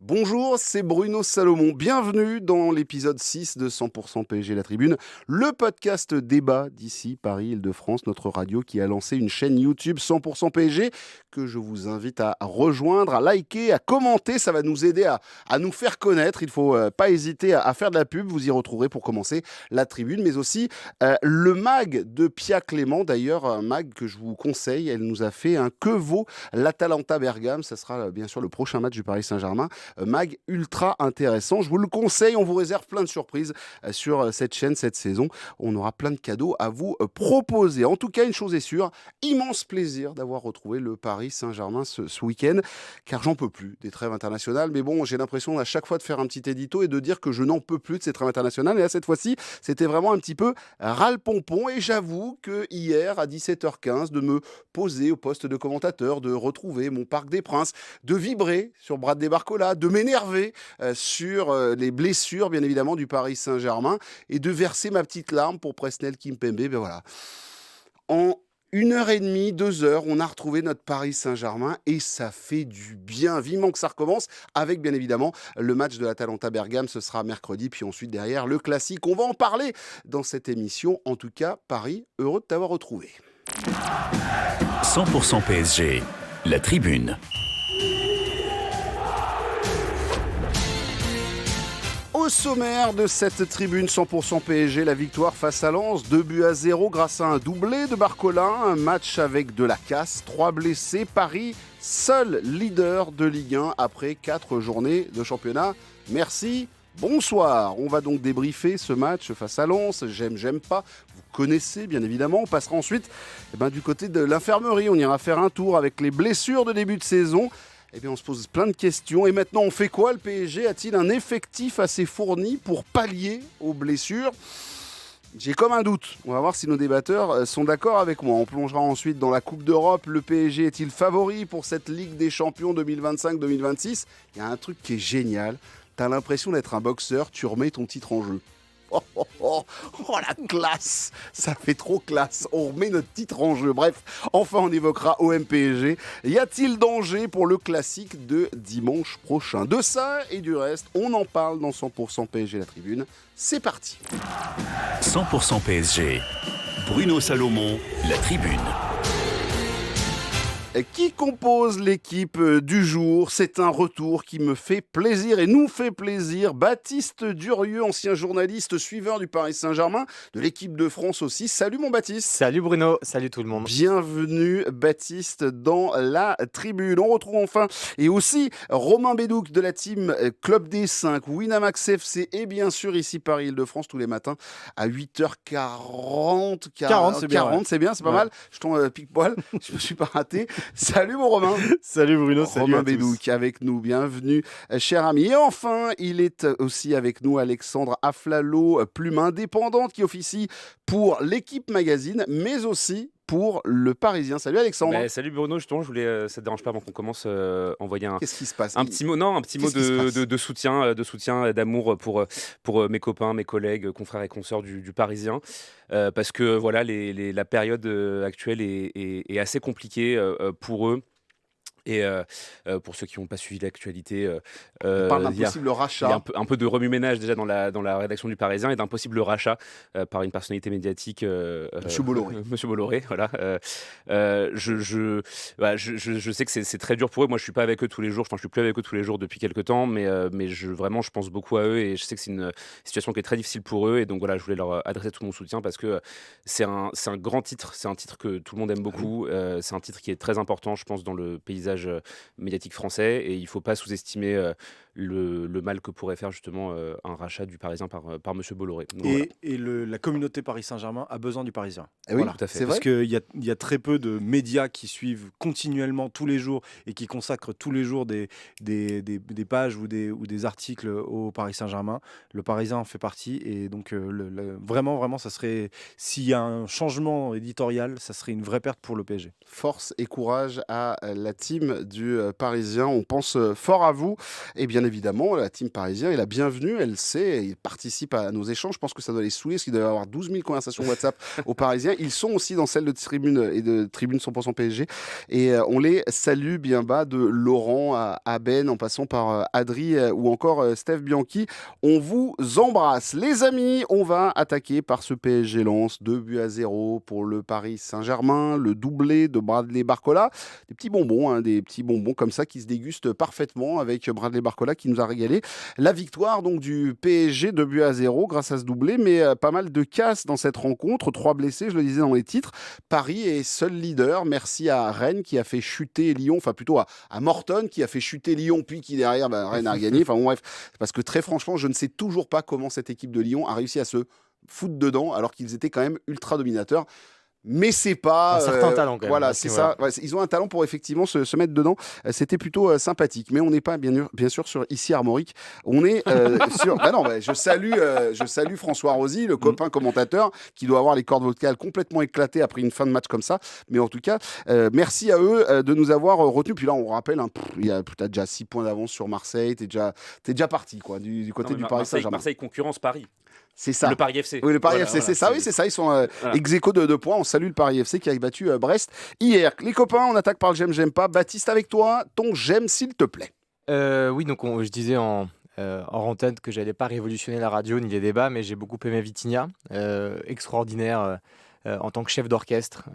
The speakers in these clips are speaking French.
Bonjour, c'est Bruno Salomon. Bienvenue dans l'épisode 6 de 100% PSG La Tribune, le podcast débat d'ici Paris, Île-de-France, notre radio qui a lancé une chaîne YouTube 100% PSG que je vous invite à rejoindre, à liker, à commenter. Ça va nous aider à nous faire connaître. Il ne faut pas hésiter à faire de la pub. Vous y retrouverez pour commencer La Tribune, mais aussi le mag de Pia Clément. D'ailleurs, un mag que je vous conseille. Elle nous a fait un Que vaut l'Atalanta Bergame. Ça sera bien sûr le prochain match du Paris Saint-Germain. Mag ultra intéressant. Je vous le conseille, on vous réserve plein de surprises sur cette chaîne cette saison. On aura plein de cadeaux à vous proposer. En tout cas, une chose est sûre, immense plaisir d'avoir retrouvé le Paris Saint-Germain ce week-end, car j'en peux plus des trêves internationales. Mais bon, j'ai l'impression à chaque fois de faire un petit édito et de dire que je n'en peux plus de ces trêves internationales. Et là, cette fois-ci, c'était vraiment un petit peu ras-le-pompon. Et j'avoue que hier, à 17h15, de me poser au poste de commentateur, de retrouver mon Parc des Princes, de vibrer sur Bradley Barcola, de m'énerver sur les blessures, bien évidemment, du Paris Saint-Germain et de verser ma petite larme pour Presnel Kimpembe. Ben voilà. En 1h30, 2 heures, on a retrouvé notre Paris Saint-Germain et ça fait du bien. Vivement que ça recommence avec, bien évidemment, le match de l'Atalanta Bergame. Ce sera mercredi, puis ensuite derrière le classique. On va en parler dans cette émission. En tout cas, Paris, heureux de t'avoir retrouvé. 100% PSG, la tribune. Au sommaire de cette tribune 100% PSG, la victoire face à Lens, 2-0 grâce à un doublé de Barcola, un match avec de la casse, 3 blessés, Paris, seul leader de Ligue 1 après 4 journées de championnat. Merci, bonsoir. On va donc débriefer ce match face à Lens, j'aime pas, vous connaissez bien évidemment. On passera ensuite du côté de l'infirmerie, on ira faire un tour avec les blessures de début de saison. Eh bien, on se pose plein de questions. Et maintenant, on fait quoi? Le PSG a-t-il un effectif assez fourni pour pallier aux blessures? J'ai comme un doute. On va voir si nos débatteurs sont d'accord avec moi. On plongera ensuite dans la Coupe d'Europe. Le PSG est-il favori pour cette Ligue des Champions 2025-2026? Il y a un truc qui est génial. T'as l'impression d'être un boxeur, tu remets ton titre en jeu. Oh, la classe! Ça fait trop classe. On remet notre titre en jeu. Bref, enfin on évoquera OM-PSG. Y a-t-il danger pour le classique de dimanche prochain? De ça et du reste, on en parle dans 100% PSG La Tribune. C'est parti. 100% PSG, Bruno Salomon, la tribune. Qui compose l'équipe du jour? C'est un retour qui me fait plaisir et nous fait plaisir. Baptiste Durieux, ancien journaliste, suiveur du Paris Saint-Germain, de l'équipe de France aussi. Salut mon Baptiste. Salut Bruno, salut tout le monde. Bienvenue Baptiste dans la tribune. On retrouve enfin et aussi Romain Bédouc de la team Club des 5, Winamax FC et bien sûr ici Paris Île-de-France tous les matins à 8h40. 40, c'est bien, 40, ouais. c'est bien, c'est pas mal. Je tombe pique-poil, je me suis pas raté. Salut mon Romain. Salut Bruno, salut Romain à tous. Bédouc avec nous, bienvenue cher ami. Et enfin, il est aussi avec nous Alexandre Aflalo, plume indépendante qui officie pour l'équipe magazine, mais aussi pour le Parisien. Salut Alexandre. Salut Bruno, justement, je voulais, ça te dérange pas avant qu'on commence, envoyer Qu'est-ce qui se passe? un petit mot, non, un petit mot Qu'est-ce qui se passe de soutien, d'amour pour mes copains, mes collègues, confrères et consoeurs du Parisien, parce que voilà, la période actuelle est assez compliquée pour eux. Et pour ceux qui n'ont pas suivi l'actualité, On parle d'un il y a possible rachat. un peu de remue-ménage déjà dans la rédaction du Parisien et d'un possible rachat par une personnalité médiatique. Monsieur Bolloré. Monsieur Bolloré, voilà. Je sais que c'est très dur pour eux. Moi, je suis pas avec eux tous les jours. Enfin, je suis plus avec eux tous les jours depuis quelques temps, mais vraiment, je pense beaucoup à eux et je sais que c'est une situation qui est très difficile pour eux. Et donc voilà, je voulais leur adresser tout mon soutien parce que c'est un grand titre. C'est un titre que tout le monde aime beaucoup. C'est un titre qui est très important, je pense, dans le paysage médiatique français et il ne faut pas sous-estimer le mal que pourrait faire justement un rachat du Parisien par Monsieur Bolloré. Donc, voilà. La communauté Paris Saint-Germain a besoin du Parisien. Eh oui, tout à fait. c'est vrai. Parce qu'il y a très peu de médias qui suivent continuellement tous les jours et qui consacrent tous les jours des pages ou des articles au Paris Saint-Germain. Le Parisien en fait partie et donc vraiment, ça serait, s'il y a un changement éditorial, ça serait une vraie perte pour le PSG. Force et courage à la team du Parisien. On pense fort à vous. Et bien évidemment, la team parisien est la bienvenue, elle sait, il participe à nos échanges. Je pense que ça doit les saouler, parce qu'il doit y avoir 12 000 conversations WhatsApp aux Parisiens. Ils sont aussi dans celle de Tribune et de Tribune 100% PSG. Et on les salue bien bas, de Laurent à Ben, en passant par Adri ou encore Steph Bianchi. On vous embrasse. Les amis, on va attaquer par ce PSG Lens, 2-0 pour le Paris Saint-Germain, le doublé de Bradley Barcola. Des petits bonbons, hein, des petits bonbons comme ça qui se dégustent parfaitement avec Bradley Barcola qui nous a régalé. La victoire donc du PSG 2-0 grâce à ce doublé, mais pas mal de casse dans cette rencontre. 3 blessés, je le disais dans les titres. Paris est seul leader. Merci à Rennes qui a fait chuter Lyon, enfin plutôt à Morton qui a fait chuter Lyon, puis qui derrière, Rennes a gagné. Enfin bon, bref, parce que très franchement, je ne sais toujours pas comment cette équipe de Lyon a réussi à se foutre dedans alors qu'ils étaient quand même ultra dominateurs. Mais c'est pas un certain talent quand même. Voilà, c'est ça. Ouais, ils ont un talent pour effectivement se mettre dedans. C'était plutôt sympathique. Mais on n'est pas bien sûr sur Ici Armorique. On est sur. Bah non, je salue François Rosy, le copain commentateur, qui doit avoir les cordes vocales complètement éclatées après une fin de match comme ça. Mais en tout cas, merci à eux de nous avoir retenus. Puis là, on rappelle, t'as déjà 6 points d'avance sur Marseille. T'es déjà parti quoi du côté du Paris Saint-Germain. Marseille concurrence Paris. C'est ça. Le Paris FC. Oui, le Paris FC, c'est ça. Oui, c'est ça. Ils sont ex-aequo de 2 points. On salue le Paris FC qui a battu Brest hier. Les copains, on attaque par le j'aime pas. Baptiste, avec toi, ton j'aime, s'il te plaît. Oui, donc je disais en antenne que j'allais pas révolutionner la radio ni les débats, mais j'ai beaucoup aimé Vitinha, extraordinaire en tant que chef d'orchestre.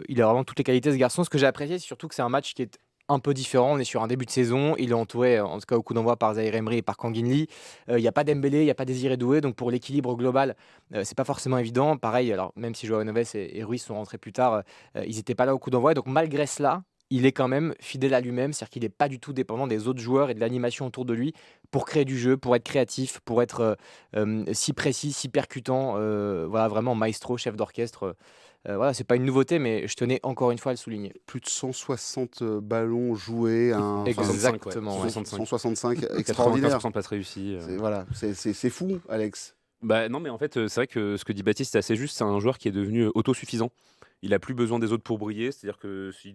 Il a vraiment toutes les qualités, ce garçon. Ce que j'ai apprécié, c'est surtout que c'est un match qui est un peu différent. On est sur un début de saison. Il est entouré, en tout cas au coup d'envoi, par Zaïre Emery et par Kangin Lee. Il n'y a pas Dembélé, il n'y a pas Désiré Doué. Donc pour l'équilibre global, c'est pas forcément évident. Pareil, alors même si Joao Neves et Ruiz sont rentrés plus tard, ils n'étaient pas là au coup d'envoi. Donc malgré cela, il est quand même fidèle à lui-même. C'est-à-dire qu'il n'est pas du tout dépendant des autres joueurs et de l'animation autour de lui pour créer du jeu, pour être créatif, pour être si précis, si percutant. Voilà, vraiment maestro, chef d'orchestre. Voilà, c'est pas une nouveauté, mais je tenais encore une fois à le souligner. Plus de 160 ballons joués. Exactement. 165, extraordinaire. 95% de passes réussies. Voilà, c'est fou, Alex. Bah non, mais en fait, c'est vrai que ce que dit Baptiste, c'est assez juste. C'est un joueur qui est devenu autosuffisant. Il a plus besoin des autres pour briller. C'est-à-dire que tu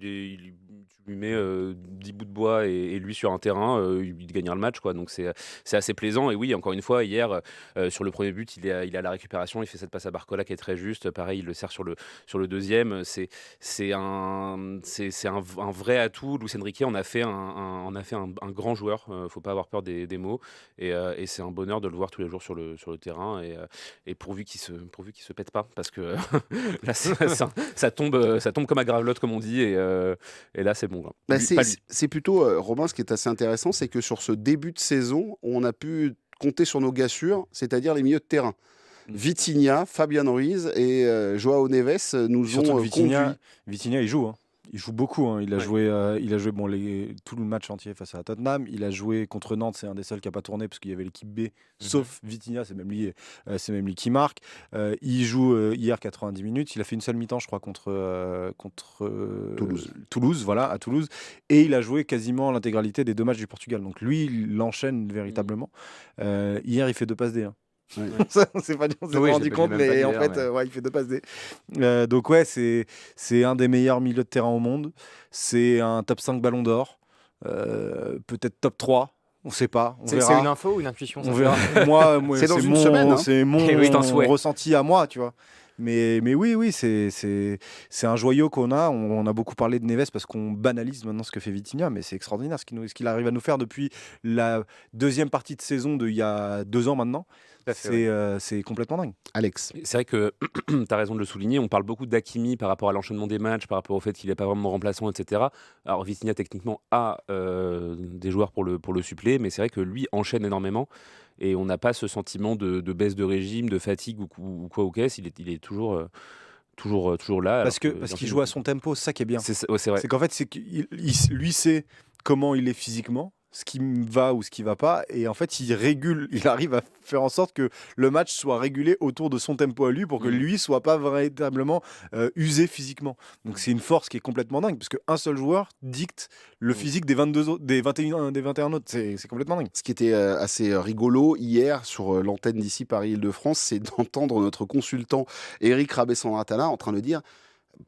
lui mets 10 bouts de bois et lui sur un terrain, il gagnera le match, quoi. Donc c'est assez plaisant. Et oui, encore une fois, hier, sur le premier but, il a la récupération. Il fait cette passe à Barcola qui est très juste. Pareil, il le sert sur le deuxième. C'est un vrai atout. Luis Enrique en a fait un grand joueur. Faut pas avoir peur des mots. Et c'est un bonheur de le voir tous les jours sur le terrain. Et pourvu qu'il se pète pas, parce que là, ça tombe comme à gravelotte, comme on dit, et là c'est bon. Bah, c'est plutôt, Robin, ce qui est assez intéressant, c'est que sur ce début de saison, on a pu compter sur nos gassures, c'est-à-dire les milieux de terrain. Vitinha, Fabian Ruiz et Joao Neves nous ont conduits. Vitinha, il joue. Il joue beaucoup. Il a joué tout le match entier face à Tottenham. Il a joué contre Nantes. C'est un des seuls qui n'a pas tourné parce qu'il y avait l'équipe B, sauf Vitinha. C'est même lui qui marque. Il joue hier 90 minutes. Il a fait une seule mi-temps, je crois, contre Toulouse. Voilà, à Toulouse. Et il a joué quasiment l'intégralité des 2 matchs du Portugal. Donc lui, il enchaîne véritablement. Hier, il fait 2 passes D. Ouais. Ça, on s'est pas rendu compte, mais en fait, il fait 2 passes D. Donc ouais, c'est un des meilleurs milieux de terrain au monde. C'est un top 5 ballon d'or, peut-être top 3. On sait pas, on verra. C'est une info ou une intuition? On verra. Moi c'est dans une semaine. Hein. C'est mon ressenti à moi, tu vois. Mais oui, c'est un joyau qu'on a. On a beaucoup parlé de Neves parce qu'on banalise maintenant ce que fait Vitinha, mais c'est extraordinaire ce qu'il arrive à nous faire depuis la deuxième partie de saison d'il y a 2 ans maintenant. C'est complètement dingue. Alex. C'est vrai que tu as raison de le souligner. On parle beaucoup d'Hakimi par rapport à l'enchaînement des matchs, par rapport au fait qu'il n'est pas vraiment remplaçant, etc. Alors Vitinha, techniquement, a des joueurs pour le suppléer, mais c'est vrai que lui enchaîne énormément. Et on n'a pas ce sentiment de baisse de régime, de fatigue ou quoi ou qu'est-ce. Il est toujours là. Parce qu'il joue à son tempo, c'est ça qui est bien. C'est vrai. C'est qu'en fait, lui sait comment il est physiquement, ce qui va ou ce qui va pas, et en fait il arrive à faire en sorte que le match soit régulé autour de son tempo à lui pour que lui soit pas véritablement usé physiquement. Donc c'est une force qui est complètement dingue parce qu'un seul joueur dicte le physique des 21 autres. C'est complètement dingue. Ce qui était assez rigolo hier sur l'antenne d'ici Paris-Île-de-France, c'est d'entendre notre consultant Eric Rabessandratala en train de dire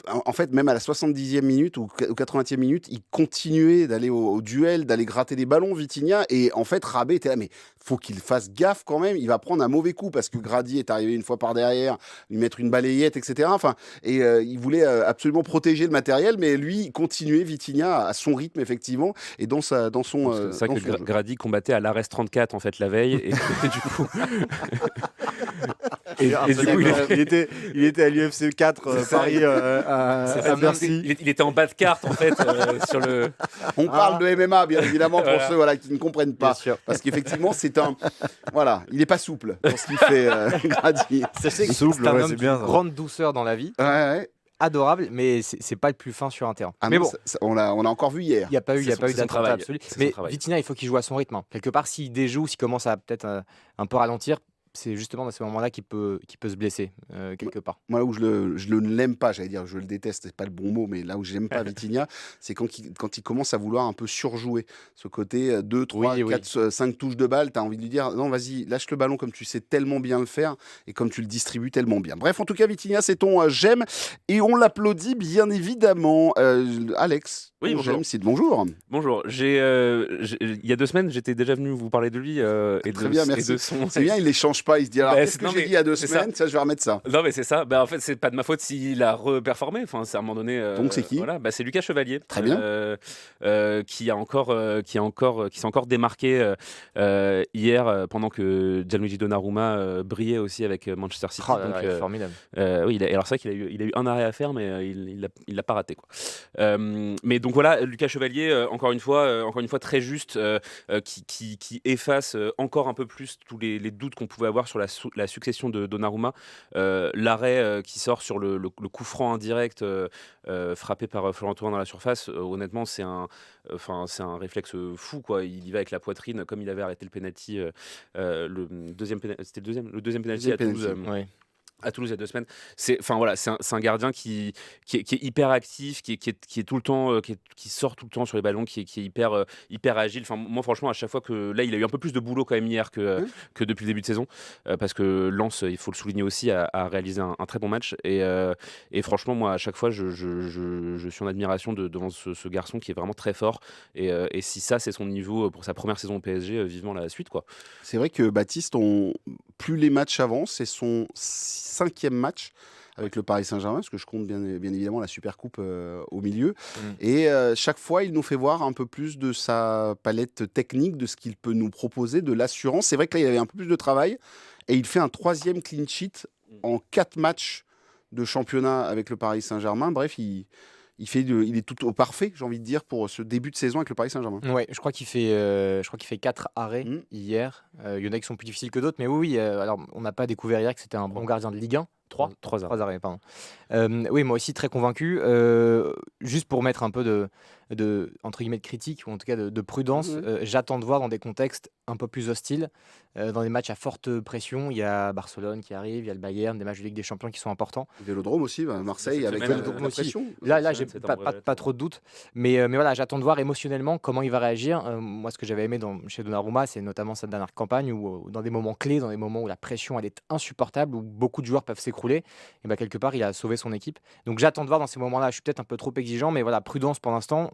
en fait, même à la 70e minute ou 80e minute, il continuait d'aller au duel, d'aller gratter des ballons, Vitinha. Et en fait, Rabé était là, mais faut qu'il fasse gaffe quand même. Il va prendre un mauvais coup parce que Grady est arrivé une fois par derrière, lui mettre une balayette, etc. Enfin, il voulait absolument protéger le matériel, mais lui, il continuait, Vitinha, à son rythme, effectivement, et dans son. C'est vrai que Grady combattait à l'Arrest 34 en fait la veille, et du coup. Et du coup, il était à l'UFC 4 Paris à Bercy. Il était en bas de carte en fait sur le. On parle de MMA bien évidemment pour ceux qui ne comprennent pas, parce qu'effectivement il n'est pas souple pour ce qu'il fait Grady. C'est un homme d'une grande douceur dans la vie. Ouais. Adorable, mais c'est pas le plus fin sur un terrain. Mais bon, on l'a encore vu hier. Il n'y a pas eu d'attentat absolu. Mais Vitinha, il faut qu'il joue à son rythme. Quelque part, s'il déjoue, s'il commence à peut-être un peu ralentir, c'est justement dans ces moments-là qu'il peut se blesser quelque part. Moi, là où je ne l'aime pas, j'allais dire, je le déteste, c'est pas le bon mot, mais là où je n'aime pas Vitinha, c'est quand il commence à vouloir un peu surjouer. Ce côté 2, 3, 4, 5 touches de balle, tu as envie de lui dire non, vas-y, lâche le ballon comme tu sais tellement bien le faire et comme tu le distribues tellement bien. Bref, en tout cas, Vitinha, c'est ton j'aime et on l'applaudit bien évidemment. Alex, oui, bonjour. J'aime, c'est bonjour. Bonjour. Il y a 2 semaines, j'étais déjà venu vous parler de lui et très bien, merci. Et de son. C'est bien, il les change pas. Il se dit alors qu'est-ce que j'ai dit il y a 2 semaines, ça je vais remettre ça. Non mais c'est ça. En fait, c'est pas de ma faute s'il a reperformé. Enfin, c'est à un moment donné. Donc c'est qui ? C'est Lucas Chevalier. Très bien. Qui s'est encore démarqué hier pendant que Gianluigi Donnarumma brillait aussi avec Manchester City. Formidable. Oui, alors c'est vrai qu'il a eu un arrêt à faire, mais il l'a pas raté quoi. Mais donc voilà, Lucas Chevalier, encore une fois très juste, qui efface encore un peu plus tous les doutes qu'on pouvait avoir sur la succession de Donnarumma. L'arrêt qui sort sur le coup franc indirect frappé par Florent Thauvin dans la surface, honnêtement c'est un réflexe fou quoi. Il y va avec la poitrine comme il avait arrêté le penalty, le deuxième penalty à Toulouse. À Toulouse il y a 2 semaines. C'est un gardien qui est hyper actif, qui est tout le temps, qui sort tout le temps sur les ballons, qui est hyper agile. Enfin, moi franchement à chaque fois que là il a eu un peu plus de boulot quand même hier que depuis le début de saison, parce que Lens, il faut le souligner aussi, a réalisé un très bon match et franchement moi à chaque fois je suis en admiration devant ce garçon qui est vraiment très fort et si ça c'est son niveau pour sa première saison au PSG, vivement la suite quoi. C'est vrai que Baptiste, plus les matchs avancent, c'est son 5e match avec le Paris Saint-Germain, parce que je compte bien évidemment la Supercoupe au milieu. Et chaque fois, il nous fait voir un peu plus de sa palette technique, de ce qu'il peut nous proposer, de l'assurance. C'est vrai que là, il avait un peu plus de travail, et il fait un 3e clean sheet en 4 matchs de championnat avec le Paris Saint-Germain. Bref, il est tout au parfait, j'ai envie de dire, pour ce début de saison avec le Paris Saint-Germain. Ouais, je crois qu'il fait 4 arrêts hier. Il y en a qui sont plus difficiles que d'autres, mais oui. Alors, on n'a pas découvert hier que c'était un bon gardien de Ligue 1. 3 arrêts, pardon. Oui, moi aussi très convaincu. Juste pour mettre un peu de entre guillemets de critique, ou en tout cas de prudence, j'attends de voir dans des contextes un peu plus hostiles, dans des matchs à forte pression. Il y a Barcelone qui arrive, il y a le Bayern, des matchs de Ligue des Champions qui sont importants. Vélodrome aussi, Marseille avec la pression. Là j'ai pas trop de doute, mais voilà, j'attends de voir émotionnellement comment il va réagir. Moi, ce que j'avais aimé chez Donnarumma, c'est notamment cette dernière campagne où dans des moments clés, dans des moments où la pression elle est insupportable, où beaucoup de joueurs peuvent s'écrouler, et quelque part il a sauvé son équipe. Donc j'attends de voir dans ces moments-là. Je suis peut-être un peu trop exigeant, mais voilà, prudence pour l'instant.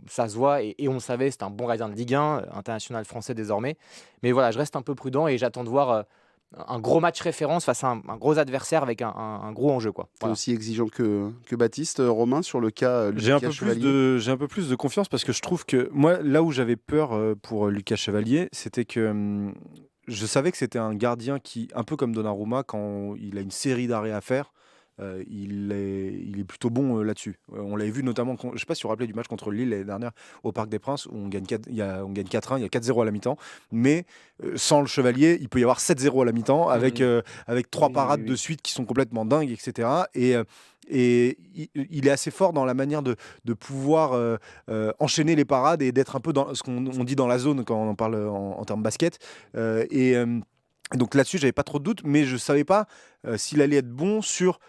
Ça se voit et on le savait, c'est un bon gardien de Ligue 1, international français désormais. Mais voilà, je reste un peu prudent et j'attends de voir un gros match référence face à un gros adversaire avec un gros enjeu quoi. Voilà. Aussi exigeant que Baptiste. Romain, sur le cas Lucas Chevalier. J'ai un peu plus de confiance parce que je trouve que moi, là où j'avais peur pour Lucas Chevalier, c'était que je savais que c'était un gardien qui, un peu comme Donnarumma, quand il a une série d'arrêts à faire, il est plutôt bon là-dessus. On l'avait vu notamment, je ne sais pas si vous vous rappelez du match contre Lille l'année dernière au Parc des Princes, où on gagne 4-1, il y a 4-0 à la mi-temps, mais sans le Chevalier, il peut y avoir 7-0 à la mi-temps, avec 3 parades de suite qui sont complètement dingues, etc. Et il est assez fort dans la manière de pouvoir enchaîner les parades et d'être un peu dans ce qu'on dit dans la zone quand on en parle en termes basket. Donc là-dessus, j'avais pas trop de doutes, mais je savais pas s'il allait être bon sur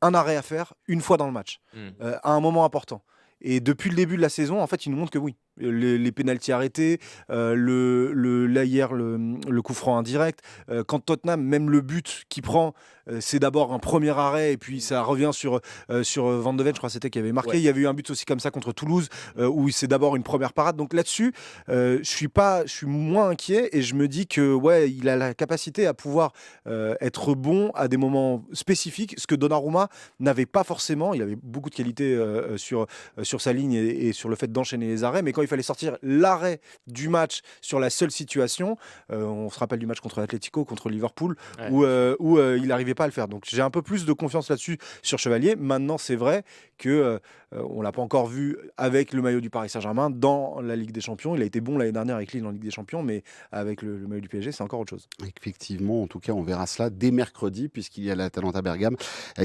un arrêt à faire une fois dans le match, à un moment important. Et depuis le début de la saison, en fait, il nous montre que oui. les pénaltys arrêtés, là hier le coup franc indirect. Quand Tottenham, même le but qu'il prend, c'est d'abord un premier arrêt et puis ça revient sur Van de Ven, je crois que c'était qui avait marqué. Ouais. Il y avait eu un but aussi comme ça contre Toulouse où c'est d'abord une première parade. Donc là-dessus, je suis moins inquiet et je me dis que ouais, il a la capacité à pouvoir être bon à des moments spécifiques, ce que Donnarumma n'avait pas forcément. Il avait beaucoup de qualité sur sa ligne et sur le fait d'enchaîner les arrêts, mais quand il fallait sortir l'arrêt du match sur la seule situation, on se rappelle du match contre l'Atlético, contre Liverpool, Ouais. où il n'arrivait pas à le faire. Donc j'ai un peu plus de confiance là-dessus sur Chevalier. Maintenant, c'est vrai que on l'a pas encore vu avec le maillot du Paris Saint-Germain dans la Ligue des Champions. Il a été bon l'année dernière avec Lille en Ligue des Champions, mais avec le maillot du PSG, c'est encore autre chose. Effectivement, en tout cas, on verra cela dès mercredi, puisqu'il y a l'Atalanta Bergame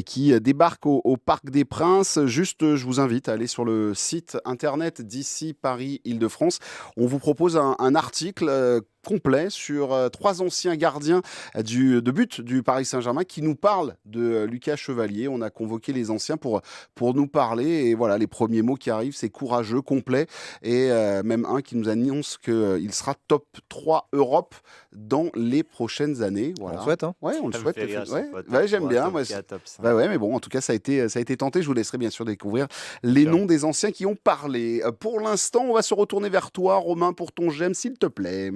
qui débarque au Parc des Princes. Juste, je vous invite à aller sur le site internet d'ici Paris Île-de-France. On vous propose un article complet sur 3 anciens gardiens de but du Paris Saint-Germain qui nous parlent de Lucas Chevalier. On a convoqué les anciens pour nous parler. Et voilà, les premiers mots qui arrivent, c'est courageux, complet. Et même un qui nous annonce qu'il sera top 3 Europe dans les prochaines années. Voilà. On le souhaite, hein. Ouais, on le Ça me souhaite. fait rire, Ouais, top ouais, j'aime 3, bien. top Moi, 4, top 5. bah ouais, mais bon, en tout cas, ça a été tenté. Je vous laisserai bien sûr découvrir les Sûr. noms des anciens qui ont parlé. Pour l'instant, on va se retourner vers toi, Romain, pour ton j'aime, s'il te plaît.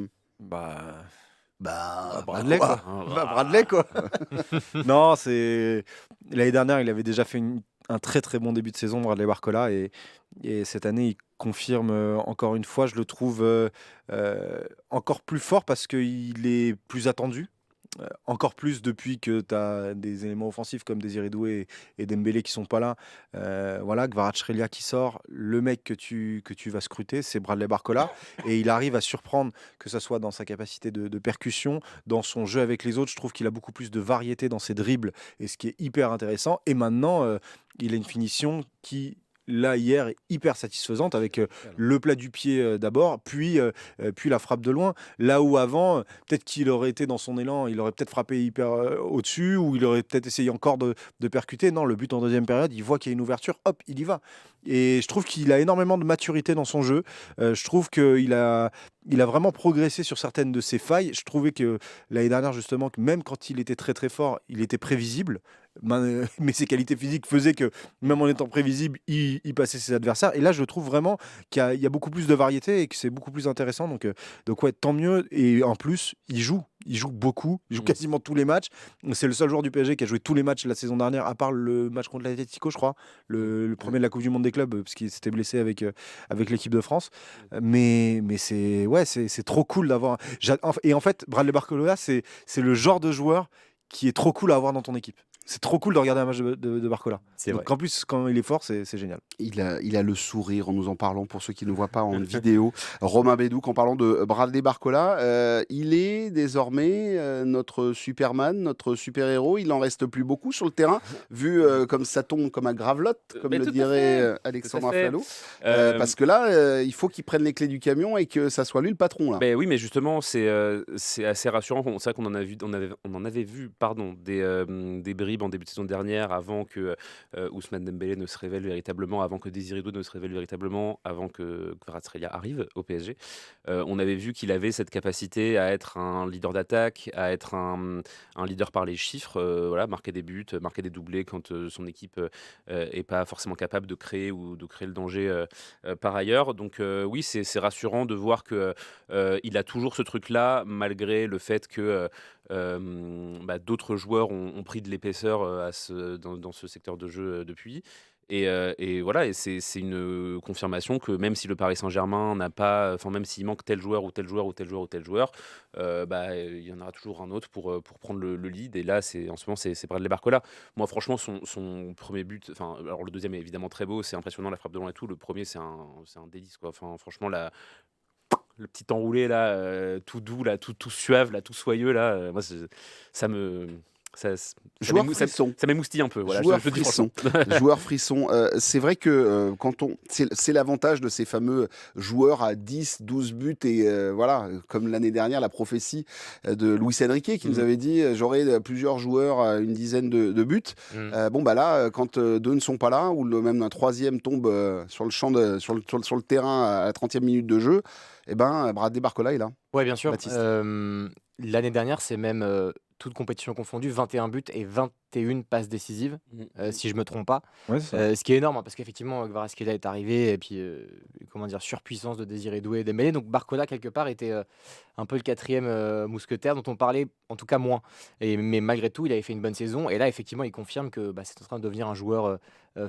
Bradley, quoi. quoi. Bradley, quoi. Non, c'est. L'année dernière, il avait déjà fait un très très bon début de saison, Bradley Barcola. Et cette année, il confirme encore une fois. Je le trouve encore plus fort parce qu'il est plus attendu. Encore plus depuis que tu as des éléments offensifs comme Désiré Doué et Dembélé qui sont pas là. Voilà, Kvaratskhelia qui sort. Le mec que tu vas scruter, c'est Bradley Barcola. Et il arrive à surprendre, que ce soit dans sa capacité de percussion, dans son jeu avec les autres. Je trouve qu'il a beaucoup plus de variété dans ses dribbles, et ce qui est hyper intéressant. Et maintenant, il a une finition qui, là, hier, est hyper satisfaisante avec le plat du pied d'abord, puis la frappe de loin. Là où avant, peut-être qu'il aurait été dans son élan, il aurait peut-être frappé hyper au-dessus, ou il aurait peut-être essayé encore de percuter. Non, le but en deuxième période, il voit qu'il y a une ouverture, hop, il y va. Et je trouve qu'il a énormément de maturité dans son jeu. Je trouve qu'il a vraiment progressé sur certaines de ses failles. Je trouvais que l'année dernière, justement, que même quand il était très très fort, il était prévisible. Mais ses qualités physiques faisaient que, même en étant prévisible, il passait ses adversaires. Et là, je trouve vraiment qu'il y a beaucoup plus de variété et que c'est beaucoup plus intéressant. Donc ouais, tant mieux. Et en plus, il joue beaucoup, il joue quasiment tous les matchs. C'est le seul joueur du PSG qui a joué tous les matchs la saison dernière, à part le match contre l'Atlético, je crois, le premier de la Coupe du Monde des clubs, parce qu'il s'était blessé avec l'équipe de France. Mais c'est trop cool d'avoir. Et en fait, Bradley Barcola, c'est le genre de joueur qui est trop cool à avoir dans ton équipe. C'est trop cool de regarder un match de Barcola. C'est Donc vrai. en plus, quand il est fort, c'est génial. Il a le sourire en nous en parlant, pour ceux qui ne voient pas en vidéo. Romain Bédouc, en parlant de Bradley Barcola, il est désormais notre Superman, notre super-héros. Il n'en reste plus beaucoup sur le terrain, vu comme ça tombe comme un gravelotte, comme Mais le tout à dirait fait. Alexandre Tout à fait. Aflalo. Parce que là, il faut qu'il prenne les clés du camion et que ça soit lui le patron. Là. Ben oui, mais justement, c'est assez rassurant. C'est vrai qu'on en a vu, on en avait vu, pardon, des bribes en début de saison dernière, avant que Ousmane Dembélé ne se révèle véritablement, avant que Désiré Doué ne se révèle véritablement, avant que Kvaratskhelia arrive au PSG. On avait vu qu'il avait cette capacité à être un leader d'attaque, à être un leader par les chiffres, voilà, marquer des buts, marquer des doublés quand son équipe est pas forcément capable de créer le danger par ailleurs. Donc oui, c'est rassurant de voir que il a toujours ce truc-là, malgré le fait que d'autres joueurs ont pris de l'épaisseur dans ce secteur de jeu depuis. Et voilà, et c'est une confirmation que même si le Paris Saint-Germain n'a pas, enfin même s'il manque tel joueur ou tel joueur ou tel joueur ou tel joueur, il y en aura toujours un autre pour prendre le lead. Et là, en ce moment, c'est Bradley Barcola. Moi, franchement, son premier but, enfin, alors le deuxième est évidemment très beau, c'est impressionnant, la frappe de loin et tout. Le premier, c'est un délice, quoi. Enfin, franchement, le petit enroulé là, tout doux là, tout suave là, tout soyeux là, moi ça me Joueur frisson. Ça m'émoustille un peu. Voilà, Joueur je le dis frisson. franchement. Joueur frisson. C'est vrai que c'est l'avantage de ces fameux joueurs à 10, 12 buts et voilà, comme l'année dernière, la prophétie de Luis Enrique qui nous avait dit j'aurai plusieurs joueurs à une dizaine de buts. Bon bah là, quand deux ne sont pas là ou même un troisième tombe sur le champ sur le terrain à la 30e minute de jeu, et ben Bradley Barcola est là. Ouais, bien sûr. Baptiste. L'année dernière, c'est même toute compétition confondue, 21 buts et 21 passes décisives, si je me trompe pas. Ouais, c'est ça. Ce qui est énorme, hein, parce qu'effectivement, Kvaratskhelia est arrivé, et puis, comment dire, surpuissance de Désiré Doué et Dembélé. Donc Barcola, quelque part, était un peu le quatrième mousquetaire dont on parlait, en tout cas moins. Mais malgré tout, il avait fait une bonne saison. Et là, effectivement, il confirme que c'est en train de devenir un joueur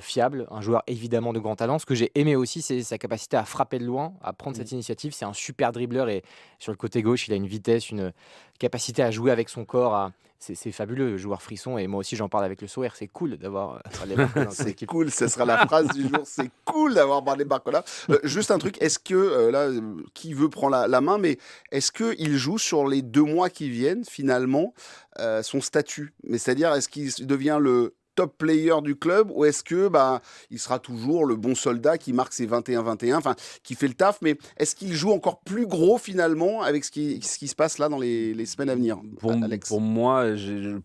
fiable, un joueur évidemment de grand talent. Ce que j'ai aimé aussi, c'est sa capacité à frapper de loin, à prendre cette initiative. C'est un super dribbleur, et sur le côté gauche, il a une vitesse, une capacité à jouer avec son corps. C'est fabuleux, joueur frisson, et moi aussi j'en parle avec le sourire. C'est cool d'avoir Bradley Barcola dans cette C'est équipe. cool, ça sera la phrase du jour. C'est cool d'avoir Bradley Barcola. Juste un truc, est-ce que là, qui veut prendre la main, mais est-ce qu'il joue sur les 2 mois qui viennent finalement son statut? Mais c'est-à-dire, est-ce qu'il devient le top player du club ou est-ce que il sera toujours le bon soldat qui marque ses 21-21, enfin qui fait le taf, mais est-ce qu'il joue encore plus gros finalement avec ce qui se passe là dans les semaines à venir, Alex? Pour moi, je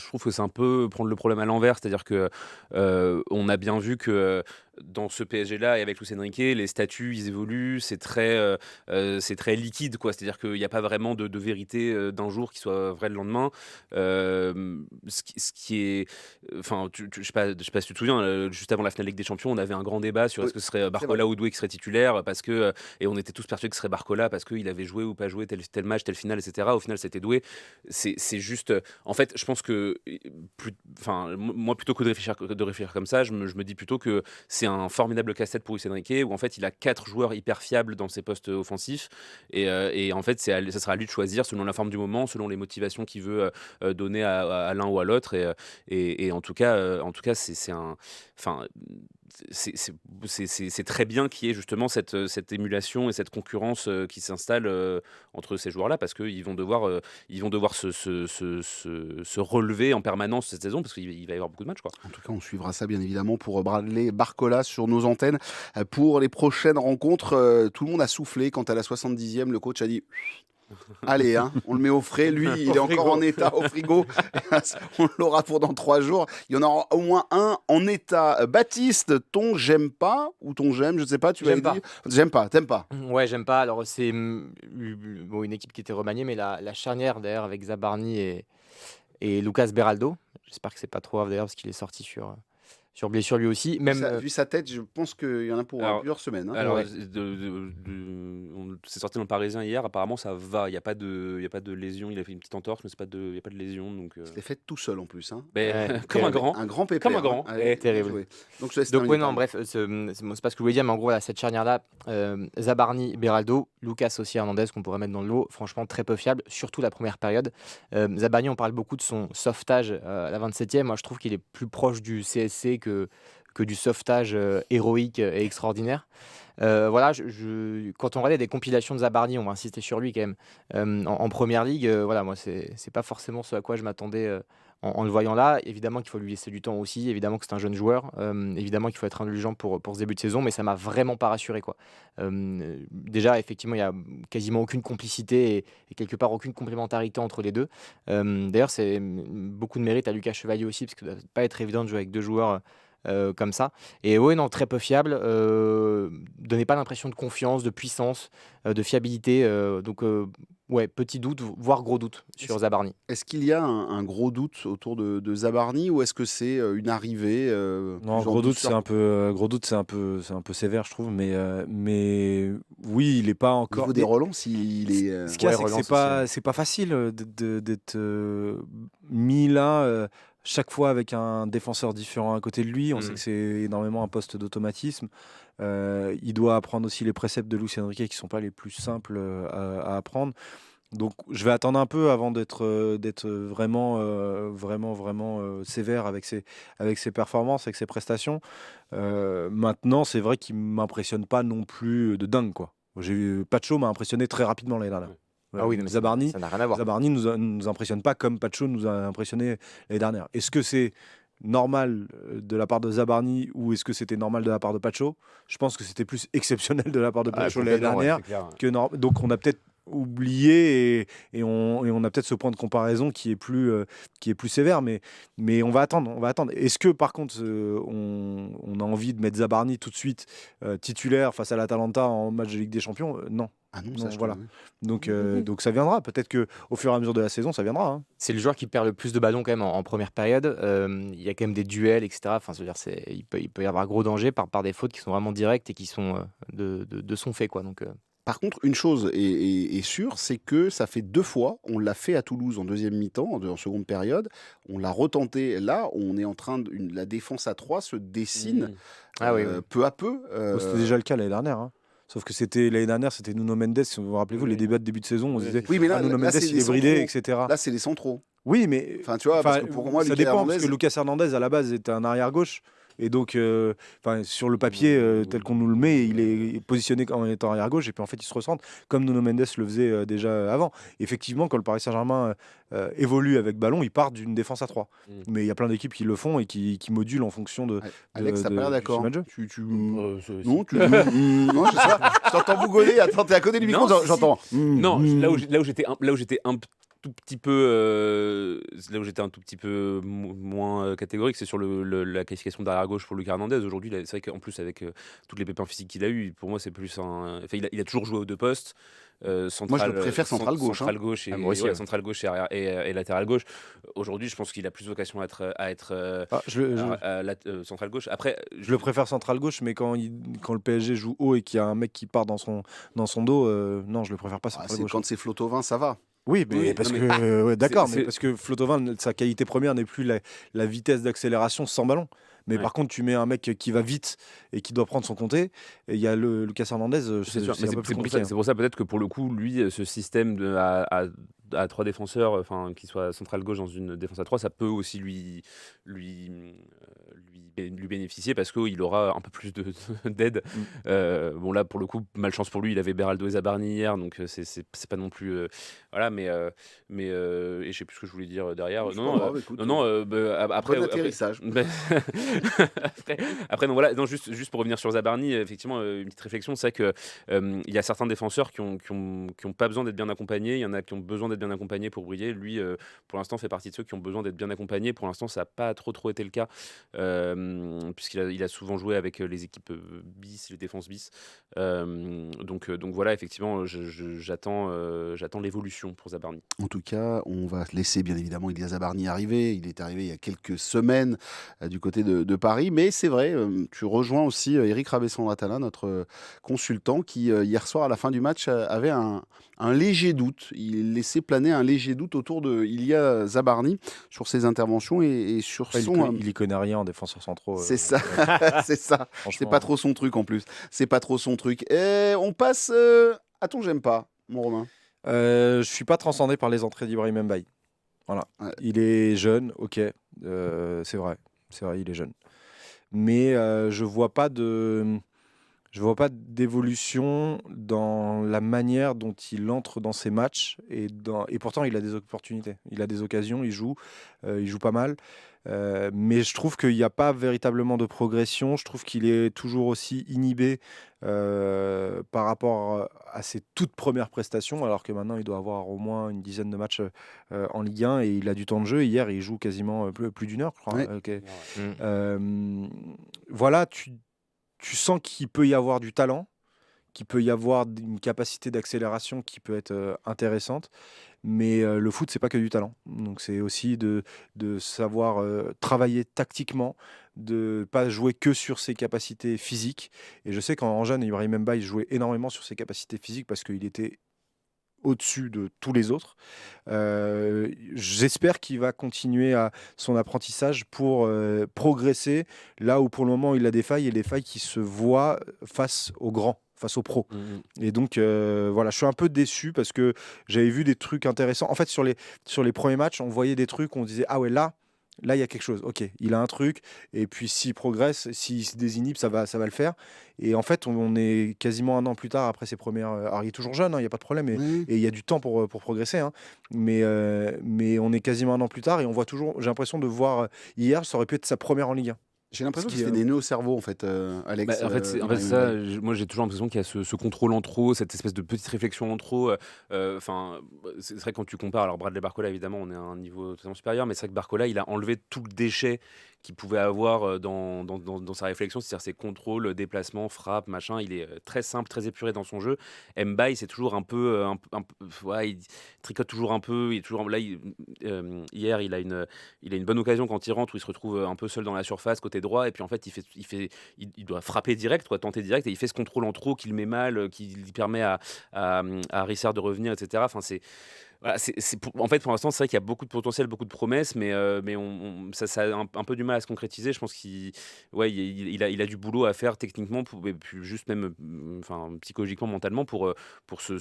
trouve que c'est un peu prendre le problème à l'envers, c'est-à-dire que on a bien vu que dans ce PSG-là et avec Luis Enrique, les statuts ils évoluent, c'est très liquide, quoi. C'est-à-dire qu'il n'y a pas vraiment de vérité d'un jour qui soit vrai le lendemain. Ce qui est, enfin, je sais pas si tu te souviens, juste avant la finale Ligue des Champions, on avait un grand débat sur est-ce que ce serait Barcola ou Doué qui serait titulaire, parce que et on était tous persuadés que ce serait Barcola parce qu'il avait joué ou pas joué tel match, telle finale, etc. Au final, c'était Doué. C'est juste, en fait, je pense que, moi, plutôt que de réfléchir comme ça, je me dis plutôt que c'est un formidable casse-tête pour Luis Enrique où en fait il a 4 joueurs hyper fiables dans ses postes offensifs et en fait ça sera à lui de choisir selon la forme du moment, selon les motivations qu'il veut donner à l'un ou à l'autre et en tout cas c'est très bien qu'il y ait justement cette émulation et cette concurrence qui s'installe entre ces joueurs-là parce qu'ils vont devoir se relever en permanence cette saison parce qu'il va y avoir beaucoup de matchs, quoi. En tout cas, on suivra ça bien évidemment pour Bradley Barcola sur nos antennes. Pour les prochaines rencontres, tout le monde a soufflé quand à la 70e, le coach a dit allez, on le met au frais. Lui, il est encore en état au frigo. On l'aura pour dans 3 jours. Il y en aura au moins un en état. Baptiste, ton j'aime pas ou ton j'aime, je ne sais pas, tu m'avais dit. J'aime pas, t'aimes pas. Ouais, j'aime pas. Alors, c'est une équipe qui était remaniée, mais la charnière d'ailleurs avec Zabarni et Lucas Beraldo. J'espère que c'est pas trop grave d'ailleurs parce qu'il est sorti sur blessure lui aussi. Même, Vu sa tête, je pense qu'il y en a pour plusieurs semaines. Alors, Ouais. c'est sorti dans le Parisien hier. Apparemment, ça va. Il n'y a pas de lésion. Il a fait une petite entorse, mais il n'y a pas de lésion. Donc, C'était fait tout seul en plus. Ouais, comme un grand. Un grand pépère. Comme un grand. Allez, Terrible. joué. Donc, je laisse Donc, terminer, ouais, non, pardon. bref, c'est pas ce que je voulais dire, mais en gros, là, cette charnière-là, Zabarni, Beraldo, Lucas aussi Hernandez, qu'on pourrait mettre dans le lot, franchement, très peu fiable, surtout la première période. Zabarni, on parle beaucoup de son sauvetage à la 27e. Moi, je trouve qu'il est plus proche du CSC que du sauvetage héroïque et extraordinaire. Voilà, quand on regardait des compilations de Zabarni, on va insister sur lui quand même, en première ligue, voilà, moi, c'est pas forcément ce à quoi je m'attendais en le voyant là. Évidemment qu'il faut lui laisser du temps aussi, évidemment que c'est un jeune joueur, évidemment qu'il faut être indulgent pour ce début de saison, mais ça m'a vraiment pas rassuré, quoi. Déjà, effectivement, il y a quasiment aucune complicité et quelque part aucune complémentarité entre les deux. D'ailleurs, c'est beaucoup de mérite à Lucas Chevalier aussi, parce que ça doit pas être évident de jouer avec 2 joueurs comme ça. Et ouais, non, très peu fiable. Donnait pas l'impression de confiance, de puissance, de fiabilité. Donc, ouais, petit doute, voire gros doute sur Zabarni. Est-ce qu'il y a un gros doute autour de Zabarni ou est-ce que c'est une arrivée Non, plus en gros doute, douceur c'est un peu sévère, je trouve, mais oui, il est pas au encore. niveau des relances, il est. Ce qu'il y a, Ouais, c'est que relance c'est pas facile d'être mis là chaque fois avec un défenseur différent à côté de lui. On sait que c'est énormément un poste d'automatisme. Il doit apprendre aussi les préceptes de Luis Enrique qui sont pas les plus simples à apprendre. Donc, je vais attendre un peu avant d'être vraiment sévère avec ses performances, avec ses prestations. Maintenant, c'est vrai qu'il m'impressionne pas non plus de dingue, quoi. Pacho m'a impressionné très rapidement l'année dernière. Ah oui, mais Zabarni, ça n'a rien à voir. Zabarni nous impressionne pas comme Pacho nous a impressionné l'année dernière. Est-ce que c'est normal de la part de Zabarni ou est-ce que c'était normal de la part de Pacho? Je pense que c'était plus exceptionnel de la part de Pacho l'année Complètement, ouais, dernière. c'est clair. Donc on a peut-être oublié et on a peut-être ce point de comparaison qui est plus sévère, mais on va attendre. Est-ce que par contre on a envie de mettre Zabarni tout de suite titulaire face à l'Atalanta en match de Ligue des Champions? Non. Ah non, Non, ça, voilà. Donc ça viendra. Peut-être qu'au fur et à mesure de la saison, ça viendra. Hein. C'est le joueur qui perd le plus de ballons quand même en première période. Il y a quand même des duels, etc. Enfin, il peut y avoir gros danger par des fautes qui sont vraiment directes et qui sont de son fait, quoi. Donc, Par contre, une chose est sûre, c'est que ça fait 2 fois, on l'a fait à Toulouse en deuxième mi-temps, en seconde période, on l'a retenté là, on est en train de, la défense à 3 se dessine oui. peu à peu. C'était déjà le cas l'année dernière. Hein. Sauf que l'année dernière, c'était Nuno Mendes. Si vous vous rappelez-vous, les débats de début de saison, on se disait Oui, mais là, Nuno là, Mendes, c'est il les est bridé, centraux. etc. Là, c'est les centraux. Oui, mais Enfin, tu vois, parce que pour moi, ça Lucas dépend Hernandez... parce que Lucas Hernandez à la base était un arrière gauche et donc sur le papier tel qu'on nous le met, il est positionné en étant arrière gauche et puis en fait il se recentre comme Nuno Mendes le faisait déjà avant. Effectivement, quand le Paris Saint-Germain évolue avec ballon, il part d'une défense à 3. Mais il y a plein d'équipes qui le font et qui modulent en fonction de. Alex, t'as pas l'air d'accord. du jeu. Non, je sais pas. Je t'entends bougonner. Attends, t'es à côté du micro, j'entends. Non, là où j'étais un tout petit peu là où j'étais un tout petit peu moins catégorique, c'est sur la qualification d'arrière gauche pour Lucas Hernandez. Aujourd'hui, c'est vrai qu'en plus avec tous les pépins physiques qu'il a eu, pour moi c'est plus un. Enfin, il a toujours joué aux deux postes. Central, moi je le préfère central gauche. Central gauche et, moi aussi, ouais. central gauche et latéral gauche. Aujourd'hui, je pense qu'il a plus vocation à être central gauche. Après, je le préfère central gauche, mais quand le PSG joue haut et qu'il y a un mec qui part dans son dos, non, je le préfère pas central gauche. Quand c'est Flotovin, ça va. Oui, mais parce que Flotovin, sa qualité première n'est plus la vitesse d'accélération sans ballon. Mais par contre, tu mets un mec qui va vite et qui doit prendre son compté. Et il y a Lucas Hernandez, c'est un peu plus compliqué. C'est pour ça peut-être que pour le coup, lui, ce système à 3 défenseurs, enfin qu'il soit central gauche dans une défense à 3, ça peut aussi lui bénéficier parce qu'il aura un peu plus d'aide. Bon là pour le coup, malchance pour lui, il avait Beraldo et Zabarni hier, donc c'est pas non plus voilà, mais et je sais plus ce que je voulais dire derrière. Après l'atterrissage. Après non, voilà, non, juste pour revenir sur Zabarni, effectivement une petite réflexion, c'est que il y a certains défenseurs qui ont pas besoin d'être bien accompagnés, il y en a qui ont besoin d'être bien accompagnés pour briller. Lui pour l'instant fait partie de ceux qui ont besoin d'être bien accompagnés. Pour l'instant ça n'a pas trop été le cas, puisqu'il a souvent joué avec les équipes bis, les défenses bis. Donc voilà, effectivement j'attends l'évolution pour Zabarni. En tout cas, on va laisser bien évidemment Ilia Zabarni arriver. Il est arrivé il y a quelques semaines du côté de Paris. Mais c'est vrai, tu rejoins aussi Eric Rabessandratala, notre consultant, qui hier soir à la fin du match avait un léger doute. Il laissait planer un léger doute autour de Ilia Zabarni sur ses interventions et sur son... Il y connaît rien en défenseur centraux. C'est ça, c'est ça. C'est pas trop son truc en plus. C'est pas trop son truc. Et on passe à ton j'aime pas, mon Romain. Je suis pas transcendé par les entrées d'Ibrahim Mbaye. Voilà. Ouais. Il est jeune, ok, c'est vrai, il est jeune. Mais je vois pas d'évolution dans la manière dont il entre dans ses matchs et pourtant il a des opportunités, il a des occasions, il joue pas mal. Mais je trouve qu'il n'y a pas véritablement de progression. Je trouve qu'il est toujours aussi inhibé par rapport à ses toutes premières prestations, alors que maintenant il doit avoir au moins une dizaine de matchs en Ligue 1 et il a du temps de jeu. Hier, il joue quasiment plus d'une heure, je crois. Ouais. Okay. Voilà, tu sens qu'il peut y avoir du talent, qu'il peut y avoir une capacité d'accélération qui peut être intéressante. Mais le foot, c'est pas que du talent. Donc c'est aussi de savoir travailler tactiquement, de pas jouer que sur ses capacités physiques. Et je sais qu'en jeune, Ibrahim Mbaye jouait énormément sur ses capacités physiques parce qu'il était au-dessus de tous les autres. J'espère qu'il va continuer à son apprentissage pour progresser là où pour le moment il a des failles, et les failles qui se voient face aux grands, face aux pros. Et donc voilà, je suis un peu déçu parce que j'avais vu des trucs intéressants. En fait, sur les premiers matchs, on voyait des trucs, on disait ah ouais, là là il y a quelque chose. Ok, il a un truc, et puis s'il progresse, s'il se désinhibe, ça va le faire. Et en fait, on est quasiment un an plus tard après ses premières. Alors il est toujours jeune, il n'y a pas de problème, Oui. et il y a du temps pour progresser. Hein. Mais on est quasiment un an plus tard et on voit toujours. J'ai l'impression de voir hier, ça aurait pu être sa première en Ligue 1. J'ai l'impression Ce qu'il qui se fait des nœuds au cerveau, en fait, Alex. En fait, c'est Ibrahim ça. Mbaye. Moi, j'ai toujours l'impression qu'il y a ce contrôle en trop, cette espèce de petite réflexion en trop. Enfin, c'est vrai que quand tu compares, alors Bradley Barcola, évidemment, on est à un niveau totalement supérieur, mais c'est vrai que Barcola, il a enlevé tout le déchet qu'il pouvait avoir dans sa réflexion, c'est-à-dire ses contrôles, déplacements, frappes, machin. Il est très simple, très épuré dans son jeu. Mbaye, c'est toujours un peu, ouais, il tricote toujours un peu. Il est toujours là. Hier, il a une bonne occasion quand il rentre où il se retrouve un peu seul dans la surface côté droit, et puis en fait, il doit frapper direct, quoi, tenter direct, et il fait ce contrôle en trop qui le met mal, qui lui permet à Rissard de revenir, etc. Enfin, voilà, en fait, pour l'instant, c'est vrai qu'il y a beaucoup de potentiel, beaucoup de promesses, mais ça a un peu du mal à se concrétiser. Je pense il a du boulot à faire techniquement, et puis juste même enfin, psychologiquement, mentalement, pour se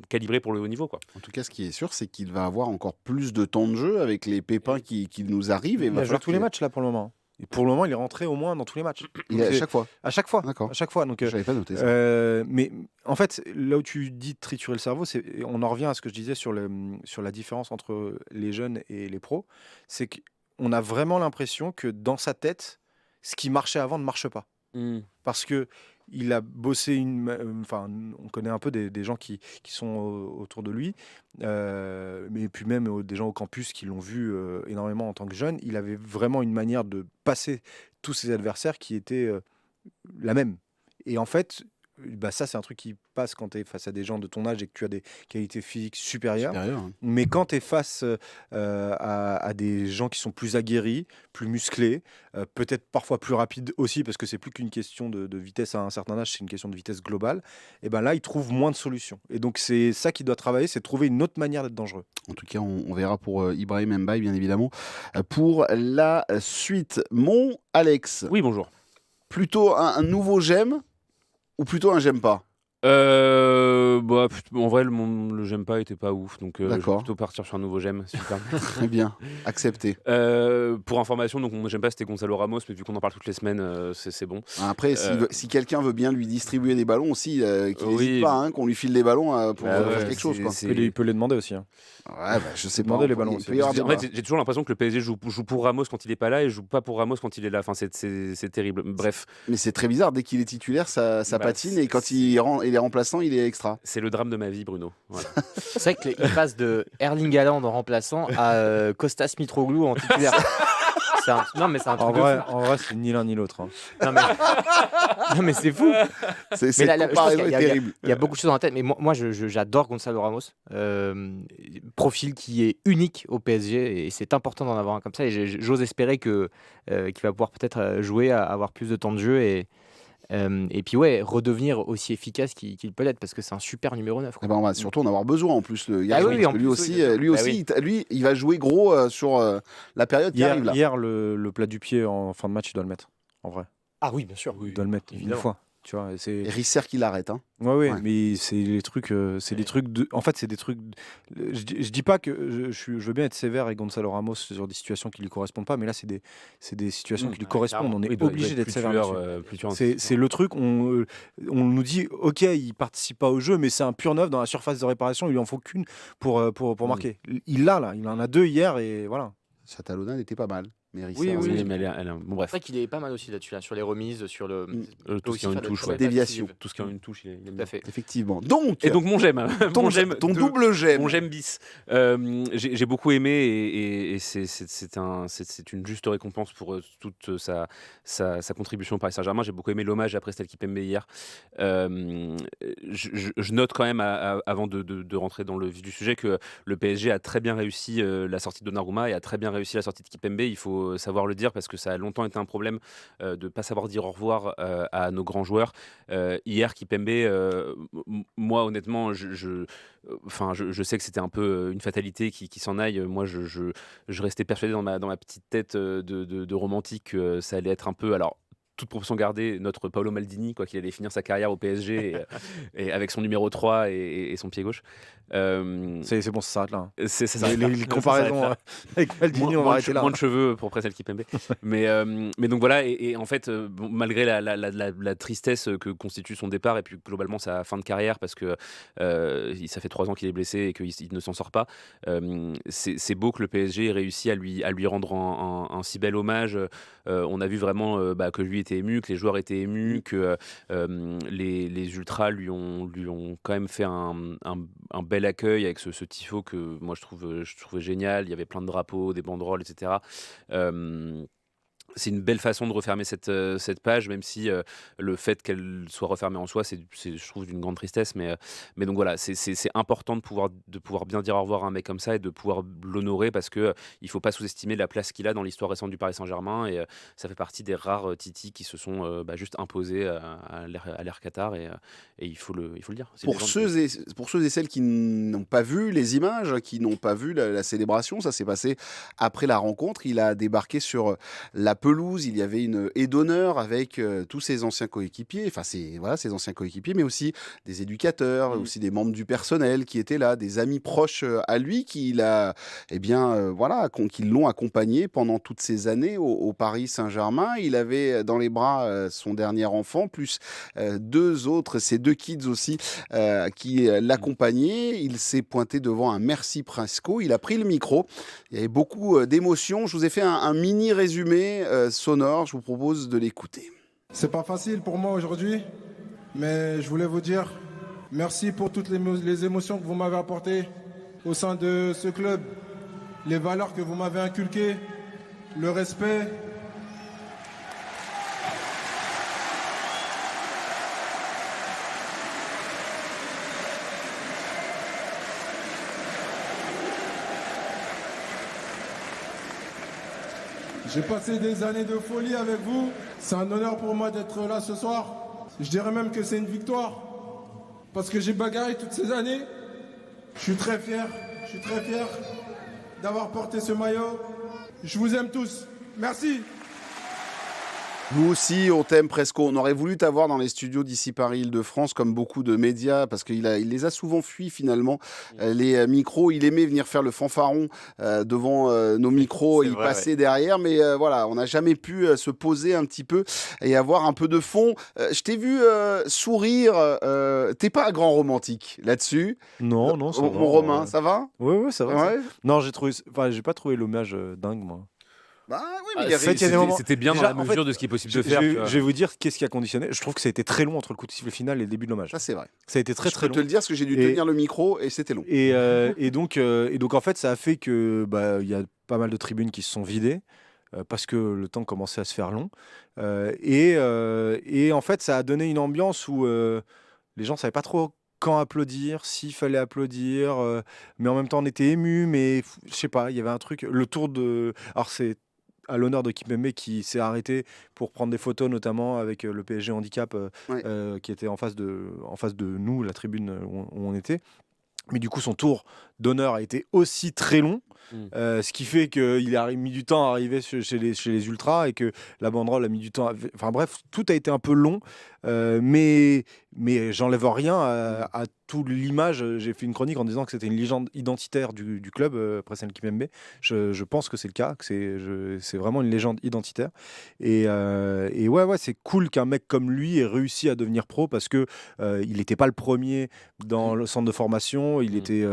calibrer pour le haut niveau, quoi. En tout cas, ce qui est sûr, c'est qu'il va avoir encore plus de temps de jeu avec les pépins qui nous arrivent. Et Il va a joué falloir tous les matchs là pour le moment. Et pour le moment, il est rentré au moins dans tous les matchs. Il est à chaque fois. À chaque fois. D'accord. À chaque fois. Donc, Je n'avais pas noté ça. mais en fait, là où tu dis de triturer le cerveau, on en revient à ce que je disais sur la différence entre les jeunes et les pros. C'est qu'on a vraiment l'impression que dans sa tête, ce qui marchait avant ne marche pas. Parce que il a bossé enfin, on connaît un peu des gens qui sont autour de lui, mais puis même des gens au campus qui l'ont vu énormément en tant que jeune. Il avait vraiment une manière de passer tous ses adversaires qui était la même. Et en fait, bah ça, c'est un truc qui passe quand tu es face à des gens de ton âge et que tu as des qualités physiques supérieures. Supérieur. Mais quand tu es face à des gens qui sont plus aguerris, plus musclés, peut-être parfois plus rapides aussi, parce que c'est plus qu'une question de vitesse à un certain âge, c'est une question de vitesse globale, et ben là, ils trouvent moins de solutions. Et donc, c'est ça qu'il doit travailler, c'est trouver une autre manière d'être dangereux. En tout cas, on verra pour Ibrahim Mbaye, bien évidemment. Pour la suite, mon Alex, Oui, bonjour. plutôt un nouveau j'aime ou plutôt un j'aime pas? En vrai, le j'aime pas était pas ouf, donc je vais D'accord. plutôt partir sur un nouveau j'aime. Super. Très bien, accepté. Pour information, donc mon j'aime pas c'était Gonzalo Ramos, mais vu qu'on en parle toutes les semaines, c'est bon. Après, si quelqu'un veut bien lui distribuer des ballons aussi, qu'il n'hésite Oui, pas, hein, qu'on lui file des ballons pour Bah faire ouais, quelque chose. Quoi. Il peut les demander aussi. Hein. Ouais, je sais pas. Demander les on peut- ballons il aussi. peut y avoir En débat. fait, j'ai toujours l'impression que le PSG joue pour Ramos quand il est pas là et joue pas pour Ramos quand il est là. Enfin, c'est terrible. Bref, Mais c'est très bizarre, dès qu'il est titulaire, ça Bah, patine, et quand il est remplaçant, il est extra. c'est le drame de ma vie, Bruno. Voilà. C'est vrai qu'il passe de Erling Haaland en remplaçant à Kostas Mitroglou en titulaire. Non, mais c'est un truc de fou. En vrai, c'est ni l'un ni l'autre. Hein. Non, mais c'est fou. Cette là, je pense comparaison qu'il est terrible. Il y a beaucoup de choses dans la tête, mais moi j'adore Gonzalo Ramos. Profil qui est unique au PSG, et c'est important d'en avoir un comme ça. Et j'ose espérer qu'il va pouvoir peut-être jouer, avoir plus de temps de jeu et puis redevenir aussi efficace qu'il peut l'être, parce que c'est un super numéro 9. Eh ben, on va surtout en avoir besoin en plus, le garçon, oui, parce en que plus, lui aussi, il va jouer gros sur la période qui arrive là. Hier, le plat du pied en fin de match, il doit le mettre. En vrai. Ah oui, bien sûr. Il doit le mettre évidemment. une fois. Tu vois, Et Risser qui l'arrête. Hein. Ouais, Ouais. mais c'est des trucs, en fait, c'est des trucs. Je dis pas que je veux bien être sévère avec Gonzalo Ramos sur des situations qui lui correspondent pas, mais là, c'est des situations qui lui correspondent. On est obligé d'être sévère là-dessus. C'est le truc. On nous dit, ok, il participe pas au jeu, mais c'est un pur neuf dans la surface de réparation. Il lui en faut qu'une pour marquer. Il en a 2 hier, et voilà. Chatalona n'était pas mal. Mais Risser, Oui, mais bon, bref. C'est vrai qu'il est pas mal aussi là-dessus, sur les remises, sur le. Tout ce qui a une touche, ouais. Déviation. Tout ce qui a une touche, il aime Tout bien. à fait. Effectivement. Donc, Et donc mon j'aime. ton double j'aime. Mon j'aime bis. J'ai beaucoup aimé, et c'est une juste récompense pour toute sa contribution au Paris Saint-Germain. J'ai beaucoup aimé l'hommage à Prestel Kimpembe hier. Je note quand même, avant de rentrer dans le vif du sujet, que le PSG a très bien réussi la sortie de Donnarumma et a très bien réussi la sortie de Kimpembe. Il faut savoir le dire, parce que ça a longtemps été un problème de ne pas savoir dire au revoir à nos grands joueurs. Hier, Kimpembe, moi honnêtement, je sais que c'était un peu une fatalité qui s'en aille. Moi, je restais persuadé dans ma petite tête de romantique que ça allait être un peu. Alors, toute proportion gardée, notre Paolo Maldini, quoi, qu'il allait finir sa carrière au PSG et avec son numéro 3 et son pied gauche. C'est bon, ça s'arrête là. C'est ça. Les comparaisons avec Maldini, on va arrêter là. Moins de cheveux pour Presnel Kimpembe. mais donc voilà, et en fait, malgré la tristesse que constitue son départ et puis globalement sa fin de carrière, parce que ça fait 3 ans qu'il est blessé et qu'il ne s'en sort pas, c'est beau que le PSG ait réussi à lui rendre un si bel hommage. On a vu vraiment que lui était ému, que les joueurs étaient émus, que les ultras lui ont quand même fait un bel accueil avec ce tifo que moi je trouvais génial. Il y avait plein de drapeaux, des banderoles, etc. C'est une belle façon de refermer cette page, même si le fait qu'elle soit refermée en soi, c'est je trouve d'une grande tristesse. Mais donc voilà, c'est important de pouvoir bien dire au revoir à un mec comme ça et de pouvoir l'honorer, parce que il faut pas sous-estimer la place qu'il a dans l'histoire récente du Paris Saint-Germain, et ça fait partie des rares titis qui se sont juste imposés à l'ère Qatar, et il faut le dire. C'est Pour ceux et celles qui n'ont pas vu les images, qui n'ont pas vu la célébration, ça s'est passé après la rencontre. Il a débarqué sur la pelouse, il y avait une haie d'honneur avec tous ses anciens coéquipiers, ses anciens coéquipiers, mais aussi des éducateurs, aussi des membres du personnel qui étaient là, des amis proches à lui qui l'ont accompagné pendant toutes ces années au Paris Saint-Germain. Il avait dans les bras son dernier enfant, plus ses deux kids aussi qui l'accompagnaient. Il s'est pointé devant un merci Presco, il a pris le micro, il y avait beaucoup d'émotions. Je vous ai fait un mini résumé sonore, je vous propose de l'écouter. C'est pas facile pour moi aujourd'hui, mais je voulais vous dire merci pour toutes les émotions que vous m'avez apportées au sein de ce club, les valeurs que vous m'avez inculquées, le respect. J'ai passé des années de folie avec vous. C'est un honneur pour moi d'être là ce soir. Je dirais même que c'est une victoire. Parce que j'ai bagarré toutes ces années. Je suis très fier d'avoir porté ce maillot. Je vous aime tous. Merci. Nous aussi, on t'aime Presco. On aurait voulu t'avoir dans les studios d'ici Paris Île-de-France, comme beaucoup de médias, parce qu'il les a souvent fuis finalement, les micros. Il aimait venir faire le fanfaron devant nos micros, il passait derrière, mais voilà, on n'a jamais pu se poser un petit peu et avoir un peu de fond. Je t'ai vu sourire. T'es pas un grand romantique là-dessus? Non, ça va. Mon Romain, ça va? Oui, ça va. Ouais. Non, j'ai pas trouvé l'hommage dingue, moi. Bah oui, mais c'était bien Déjà, dans la mesure de ce qui est possible de Je faire. vais vous dire qu'est-ce qui a conditionné. Je trouve que ça a été très long entre le coup de sifflet final et le début de l'hommage. Ça, c'est vrai. Ça a été très Je peux long. te le dire parce que j'ai dû tenir le micro et c'était long. Et donc en fait, ça a fait que il y a pas mal de tribunes qui se sont vidées parce que le temps commençait à se faire long. Et en fait, ça a donné une ambiance où les gens savaient pas trop quand applaudir, s'il fallait applaudir, mais en même temps on était ému, mais je sais pas, il y avait un truc, le tour de... Alors c'est à l'honneur de Kimpembe qui s'est arrêté pour prendre des photos, notamment avec le PSG Handicap qui était en face de nous, la tribune où on était. Mais du coup, son tour d'honneur a été aussi très long, ce qui fait qu'il a mis du temps à arriver chez les ultras et que la banderole a mis du temps. Enfin bref, tout a été un peu long, mais j'enlève rien à toute l'image. J'ai fait une chronique en disant que c'était une légende identitaire du club, Presnel Kimpembe. Je pense que c'est le cas, que c'est vraiment une légende identitaire. Et ouais, c'est cool qu'un mec comme lui ait réussi à devenir pro, parce que il n'était pas le premier dans le centre de formation. Il était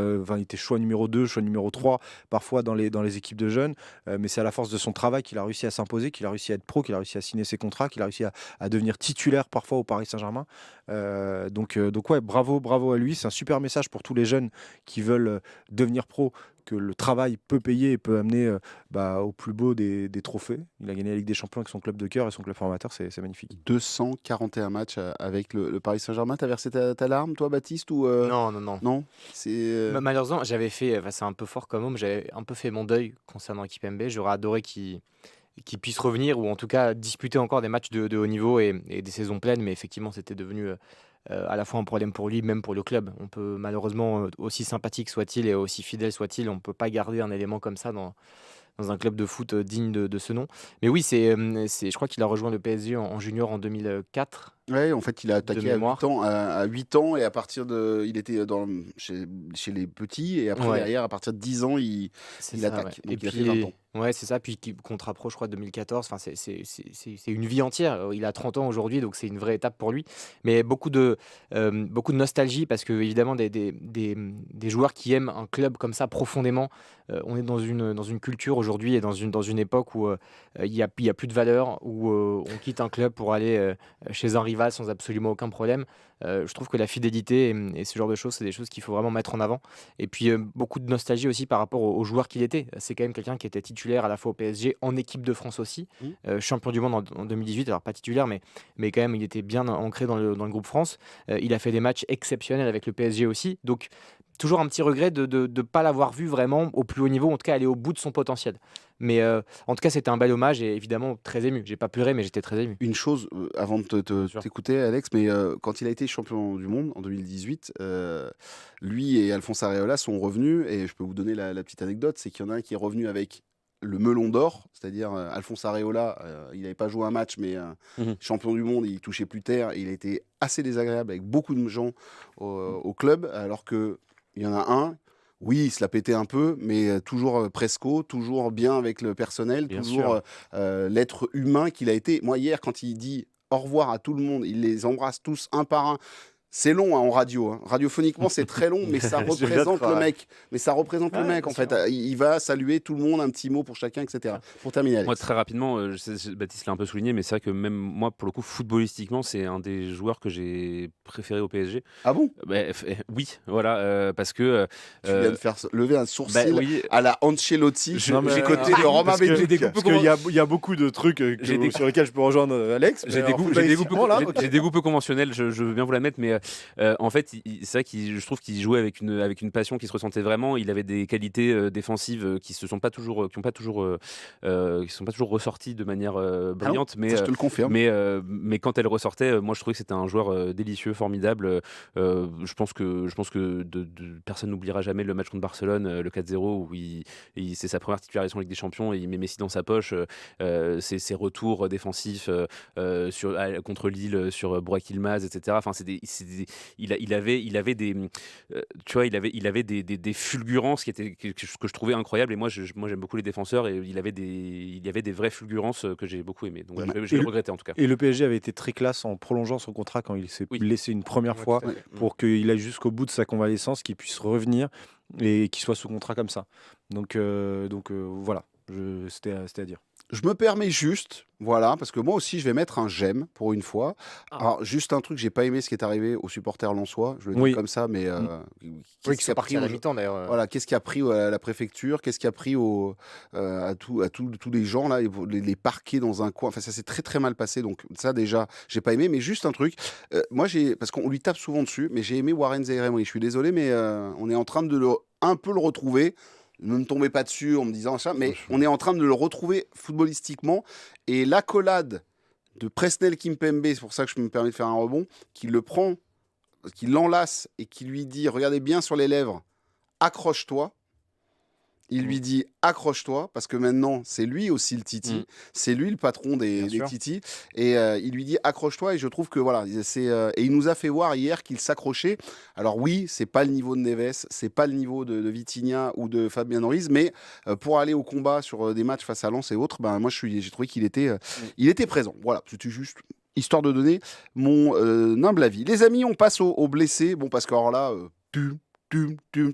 choix numéro 2, choix numéro 3, parfois dans les équipes de jeunes. Mais c'est à la force de son travail qu'il a réussi à s'imposer, qu'il a réussi à être pro, qu'il a réussi à signer ses contrats, qu'il a réussi à devenir titulaire parfois au Paris Saint-Germain. Donc ouais, bravo à lui. C'est un super message pour tous les jeunes qui veulent devenir pro, que le travail peut payer et peut amener au plus beau des trophées. Il a gagné la Ligue des Champions avec son club de cœur et son club formateur, c'est magnifique. 241 matchs avec le Paris Saint-Germain. T'as versé ta larme, toi, Baptiste, ou Non. Non, c'est Malheureusement, j'avais fait, c'est un peu fort comme homme, j'avais un peu fait mon deuil concernant Kimpembe. J'aurais adoré qu'il puisse revenir, ou en tout cas disputer encore des matchs de haut niveau et des saisons pleines, mais effectivement c'était devenu à la fois un problème pour lui, même pour le club. On peut malheureusement, aussi sympathique soit-il et aussi fidèle soit-il, on ne peut pas garder un élément comme ça dans un club de foot digne de ce nom. Mais oui, je crois qu'il a rejoint le PSG en junior en 2004, Ouais, en fait, il a de attaqué à 8 mémoire. ans, à 8 ans, et à partir de, il était chez les petits, et après, Ouais. derrière, à partir de 10 ans, C'est il ça, attaque. ouais. Et Donc, il a fait 20 puis, ans. ouais, c'est ça. Puis contrat pro, je crois, 2014. Enfin, c'est une vie entière. Il a 30 ans aujourd'hui, donc c'est une vraie étape pour lui. Mais beaucoup de nostalgie parce que, évidemment, des joueurs qui aiment un club comme ça profondément. On est dans une culture aujourd'hui et dans une époque où il y a plus de valeur, où on quitte un club pour aller chez un rival sans absolument aucun problème. Je trouve que la fidélité et ce genre de choses, c'est des choses qu'il faut vraiment mettre en avant. Et puis beaucoup de nostalgie aussi par rapport au joueur qu'il était. C'est quand même quelqu'un qui était titulaire à la fois au PSG, en équipe de France aussi, Mmh. champion du monde en 2018, alors pas titulaire, mais quand même il était bien ancré dans le groupe France. Il a fait des matchs exceptionnels avec le PSG aussi. Donc toujours un petit regret de ne pas l'avoir vu vraiment au plus haut niveau, en tout cas aller au bout de son potentiel. Mais en tout cas c'était un bel hommage et évidemment très ému. J'ai pas pleuré mais j'étais très ému. Une chose, avant de Bien sûr. t'écouter, Alex, mais quand il a été champion du monde en 2018, lui et Alphonse Areola sont revenus, et je peux vous donner la petite anecdote, c'est qu'il y en a un qui est revenu avec le melon d'or, c'est-à-dire Alphonse Areola, il n'avait pas joué un match, mais Mhm. champion du monde, il touchait plus terre, et il a été assez désagréable avec beaucoup de gens au club, alors que il y en a un. Oui, il se la pétait un peu, mais toujours presco, toujours bien avec le personnel, Bien toujours sûr. l'être humain qu'il a été. Moi, hier, quand il dit au revoir à tout le monde, il les embrasse tous un par un. C'est long, hein, en radio, hein. Radiophoniquement, c'est très long, mais ça Je viens de représente le faire, mec. Mais ça représente le ouais, mec, bien en fait. sûr. Il va saluer tout le monde, un petit mot pour chacun, etc. Pour terminer, Moi, Alex. très rapidement, Baptiste l'a un peu souligné, mais c'est vrai que même moi, pour le coup, footballistiquement, c'est un des joueurs que j'ai préféré au PSG. Ah bon? Oui, voilà, parce que. Tu viens de faire lever un sourcil Oui, à la Ancelotti Je- Non, mais, du côté de Romain parce que- Béduc. Parce qu'il y a beaucoup de trucs J'ai des- sur lesquels je peux rejoindre Alex. j'ai mais des alors, goûts, footballistiquement, là, ok. j'ai des goûts peu conventionnels, je veux bien vous l'admettre, mais en fait, c'est vrai que je trouve qu'il jouait avec une passion qui se ressentait vraiment. Il avait des qualités défensives qui se sont pas toujours, qui sont pas toujours ressorties de manière brillante, Ça, je te le confirme. mais quand elle ressortait, moi je trouvais que c'était un joueur délicieux, formidable. Je pense que personne n'oubliera jamais le match contre Barcelone, le 4-0, où c'est sa première titularisation en Ligue des Champions, et il met Messi dans sa poche. Ses retours défensifs contre Lille sur Burak Yılmaz, etc. Enfin, il avait des, tu vois, il avait des fulgurances que je trouvais incroyables. Et moi, j'aime beaucoup les défenseurs, et il y avait des vraies fulgurances que j'ai beaucoup aimées. Donc, voilà, je vais Et le le- regretter en tout cas. Et le PSG avait été très classe en prolongeant son contrat quand il s'est Oui. blessé une première Ouais, fois, tout à fait. pour qu'il aille jusqu'au bout de sa convalescence, qu'il puisse revenir et qu'il soit sous contrat comme ça. Donc voilà, c'était à dire. Je me permets juste, voilà, parce que moi aussi, je vais mettre un j'aime pour une fois. Ah. Alors, juste un truc, j'ai pas aimé ce qui est arrivé aux supporters lensois. Je le dis Oui. comme ça, mais Oui, qu'est-ce qui qui a sont partis pris à la aux- mi-temps d'ailleurs. Voilà, qu'est-ce qui a pris à la préfecture, qu'est-ce qui a pris à tous les gens là, et les parquer dans un coin. Enfin, ça s'est très très mal passé. Donc ça déjà, j'ai pas aimé. Mais juste un truc, moi parce qu'on lui tape souvent dessus, mais j'ai aimé Warren Zaïre-Emery. Je suis désolé, mais on est en train de un peu le retrouver. Ne me tombez pas dessus en me disant ça, mais on est en train de le retrouver footballistiquement. Et l'accolade de Presnel Kimpembe, c'est pour ça que je me permets de faire un rebond, qui le prend, qui l'enlace et qui lui dit, regardez bien sur les lèvres, accroche-toi. Il lui dit accroche-toi, parce que maintenant c'est lui aussi le Titi, Mm. c'est lui le patron Bien des sûr. Titi, et il lui dit accroche-toi, et je trouve que voilà, et il nous a fait voir hier qu'il s'accrochait. Alors oui, c'est pas le niveau de Neves, c'est pas le niveau de Vitinha ou de Fabien Ruiz, mais pour aller au combat sur des matchs face à Lens et autres, ben moi j'ai trouvé qu'il était, il était présent. Voilà, c'était juste histoire de donner mon humble avis. Les amis, on passe aux blessés. Bon, parce que alors là, tu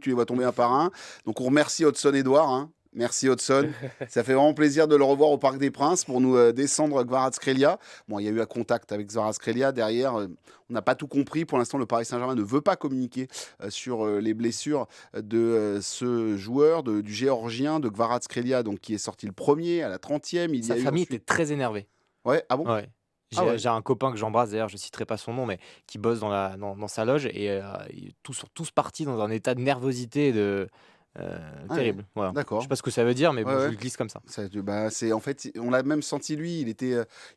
les vois tomber un par un. Donc on remercie Hudson Edouard. Hein. Merci Hudson. Ça fait vraiment plaisir de le revoir au Parc des Princes pour nous descendre Kvaratskhelia. Bon, il y a eu un contact avec Kvaratskhelia. Derrière, on n'a pas tout compris. Pour l'instant, le Paris Saint-Germain ne veut pas communiquer sur les blessures de ce joueur, du Géorgien, de Kvaratskhelia, donc qui est sorti le premier à la 30e. Il y Sa a eu famille ensuite- était très énervée. Ouais, ah bon? Ouais. J'ai Ah ouais. j'ai un copain que j'embrasse, d'ailleurs, je ne citerai pas son nom, mais qui bosse dans sa loge et ils sont tous partis dans un état de nervosité Ah terrible. Voilà. D'accord. Je sais pas ce que ça veut dire, mais bon, Ouais, je ouais. le glisse comme ça. C'est en fait, on l'a même senti lui.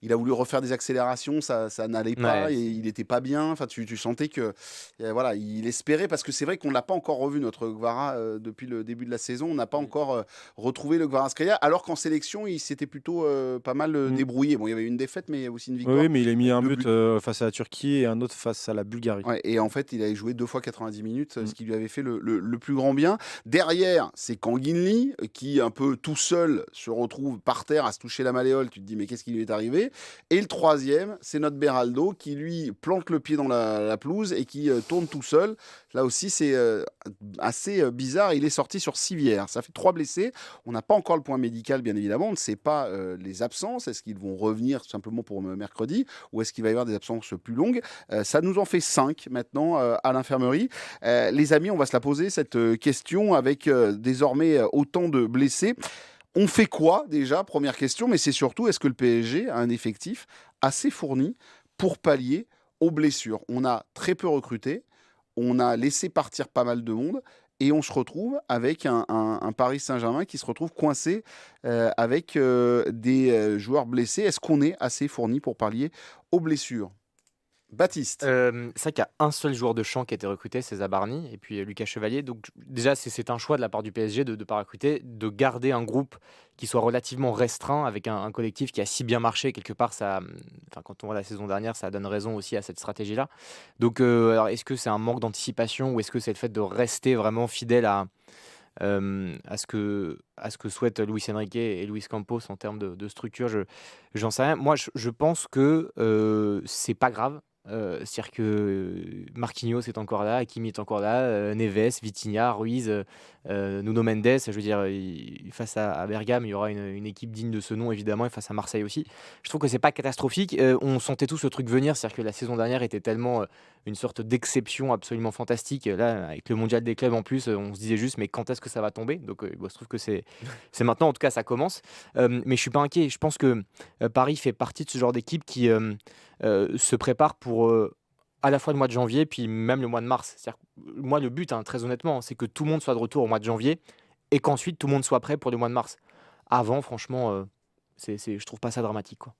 Il a voulu refaire des accélérations, ça n'allait pas, Ouais. et il était pas bien. Enfin, tu sentais que, voilà, il espérait parce que c'est vrai qu'on l'a pas encore revu notre Guevara depuis le début de la saison. On n'a pas encore retrouvé le Kvaratskhelia, alors qu'en sélection, il s'était plutôt pas mal débrouillé. Bon, il y avait une défaite, mais il y avait aussi une victoire. Oui, mais il a mis avec un 2 but buts. face à la Turquie et un autre face à la Bulgarie. Ouais, et en fait, il avait joué 2 fois 90 minutes, ce qui lui avait fait le plus grand bien. Derrière, c'est Kanginli qui, un peu tout seul, se retrouve par terre à se toucher la malléole. Tu te dis, mais qu'est-ce qui lui est arrivé? Et le troisième, c'est notre Beraldo qui, lui, plante le pied dans la pelouse et qui tourne tout seul. Là aussi, c'est assez bizarre. Il est sorti sur civière. Ça fait 3 blessés. On n'a pas encore le point médical, bien évidemment. On ne sait pas les absences. Est-ce qu'ils vont revenir tout simplement pour mercredi ou est-ce qu'il va y avoir des absences plus longues? Ça nous en fait 5 maintenant à l'infirmerie. Les amis, on va se la poser cette question avec désormais autant de blessés. On fait quoi déjà? Première question, mais c'est surtout, est-ce que le PSG a un effectif assez fourni pour pallier aux blessures? On a très peu recruté, on a laissé partir pas mal de monde, et on se retrouve avec un Paris Saint-Germain qui se retrouve coincé avec des joueurs blessés. Est-ce qu'on est assez fourni pour pallier aux blessures? Baptiste. C'est vrai qu'il y a un seul joueur de champ qui a été recruté, c'est Zabarni, et puis Lucas Chevalier. Donc déjà, c'est un choix de la part du PSG de ne pas recruter, de garder un groupe qui soit relativement restreint, avec un collectif qui a si bien marché. Quelque part, quand on voit la saison dernière, ça donne raison aussi à cette stratégie-là. Donc, alors, est-ce que c'est un manque d'anticipation ou est-ce que c'est le fait de rester vraiment fidèle à ce que souhaitent Luis Enrique et Luis Campos en termes de structure? J'en sais rien. Moi, je pense que c'est pas grave. C'est-à-dire que Marquinhos est encore là, Hakimi est encore là, Neves, Vitinha, Ruiz, Nuno Mendes. Je veux dire, face à Bergame, il y aura une équipe digne de ce nom, évidemment, et face à Marseille aussi. Je trouve que c'est pas catastrophique. On sentait tous ce truc venir, c'est-à-dire que la saison dernière était tellement une sorte d'exception absolument fantastique. Là, avec le mondial des clubs en plus, on se disait juste, mais quand est-ce que ça va tomber? Donc, il se trouve que c'est maintenant, en tout cas, ça commence. Mais je suis pas inquiet. Je pense que Paris fait partie de ce genre d'équipe qui se prépare pour à la fois le mois de janvier, puis même le mois de mars. C'est-à-dire que, moi, le but, très honnêtement, c'est que tout le monde soit de retour au mois de janvier et qu'ensuite tout le monde soit prêt pour le mois de mars. Avant, franchement, je trouve pas ça dramatique, quoi.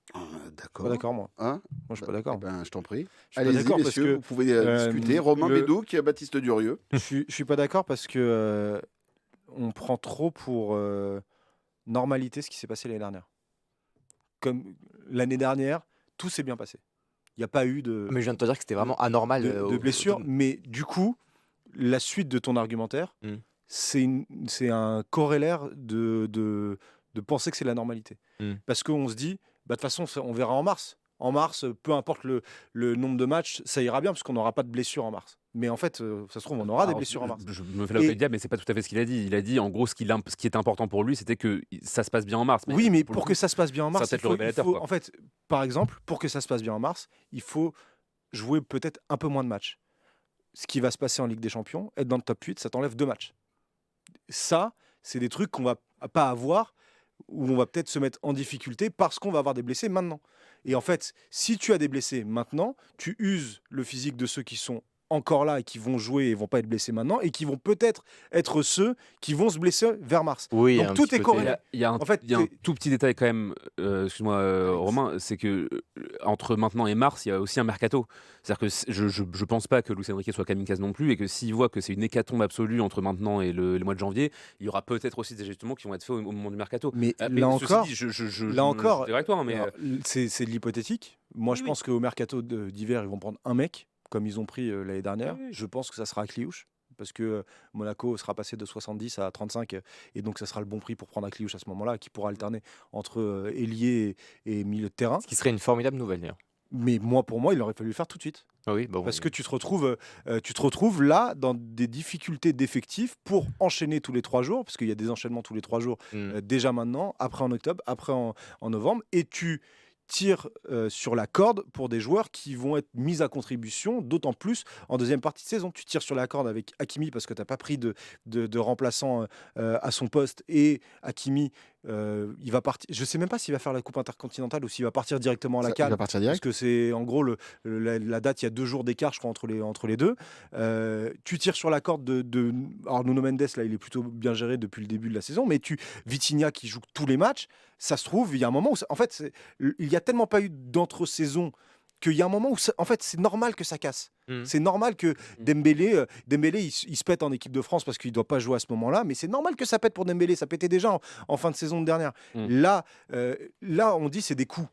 D'accord. Pas d'accord, moi. Hein? Moi, je suis pas d'accord. Eh ben, je t'en prie. Je suis pas Allez-y, d'accord parce messieurs, que vous pouvez discuter. Romain Bédouc, Baptiste Durieux. je suis pas d'accord parce que on prend trop pour normalité ce qui s'est passé l'année dernière. Comme l'année dernière, tout s'est bien passé. Il n'y a pas eu de, Mais je viens de te dire que c'était vraiment anormal. de blessures. Mais du coup, la suite de ton argumentaire, Mm. c'est un corollaire de penser que c'est la normalité. Mm. Parce qu'on se dit, bah, de toute façon, on verra en mars. En mars, peu importe le nombre de matchs, ça ira bien parce qu'on n'aura pas de blessures en mars. Mais en fait, ça se trouve, on aura des Alors, blessures en mars. je me fais l'avocat du diable, mais c'est pas tout à fait ce qu'il a dit. Il a dit, en gros, ce qui est important pour lui, c'était que ça se passe bien en mars. Oui, mais pour le pour coup, que ça se passe bien en mars, ça va être le révélateur, quoi. en fait, par exemple, pour que ça se passe bien en mars, il faut jouer peut-être un peu moins de matchs. Ce qui va se passer en Ligue des Champions, être dans le top 8, ça t'enlève 2 matchs. Ça, c'est des trucs qu'on va pas avoir, où on va peut-être se mettre en difficulté parce qu'on va avoir des blessés maintenant. Et en fait, si tu as des blessés maintenant, tu uses le physique de ceux qui sont encore là et qui vont jouer et vont pas être blessés maintenant et qui vont peut-être être ceux qui vont se blesser vers mars. Oui, Donc un tout petit est côté- corrélé. Il y a un, En fait, il y a un tout petit détail quand même, excuse-moi Romain, c'est que entre maintenant et mars, il y a aussi un mercato. C'est-à-dire que je pense pas que Luis Enrique soit kamikaze non plus et que s'il voit que c'est une hécatombe absolue entre maintenant et le mois de janvier, il y aura peut-être aussi des ajustements qui vont être faits au moment du mercato. Mais Mais là ceci encore, dit, je là encore, suis avec toi, hein, mais alors, c'est de l'hypothétique. Moi, je Oui, pense qu'au mercato d'hiver, ils vont prendre un mec, comme ils ont pris l'année dernière. Oui, oui. Je pense que ça sera Kliouche, parce que Monaco sera passé de 70 à 35, et donc ça sera le bon prix pour prendre Kliouche à ce moment-là, qui pourra alterner entre ailier et milieu de terrain. Ce qui serait une formidable nouvelle, d'ailleurs. Mais pour moi, il aurait fallu le faire tout de suite. Ah oui, bah oui. Parce que tu te retrouves là dans des difficultés d'effectifs pour enchaîner tous les 3 jours, parce qu'il y a des enchaînements tous les 3 jours déjà maintenant, après en octobre, après en novembre, et tu tires sur la corde pour des joueurs qui vont être mis à contribution, d'autant plus en deuxième partie de saison. Tu tires sur la corde avec Hakimi parce que tu n'as pas pris de remplaçant à son poste, et Hakimi, il va partir. Je sais même pas s'il va faire la Coupe intercontinentale ou s'il va partir directement à la Il CAN. va partir Parce direct. que c'est en gros la date, il y a 2 jours d'écart, je crois, entre les deux. Tu tires sur la corde alors Nuno Mendes, là, il est plutôt bien géré depuis le début de la saison, mais Vitinha qui joue tous les matchs, ça se trouve, il y a un moment où, en fait, il y a tellement pas eu d'entre-saison qu'il y a un moment où, en fait, c'est normal que ça casse. C'est normal que Dembélé, il se pète en équipe de France parce qu'il ne doit pas jouer à ce moment-là, mais c'est normal que ça pète pour Dembélé. Ça pétait déjà en fin de saison dernière. Là, on dit c'est des coups.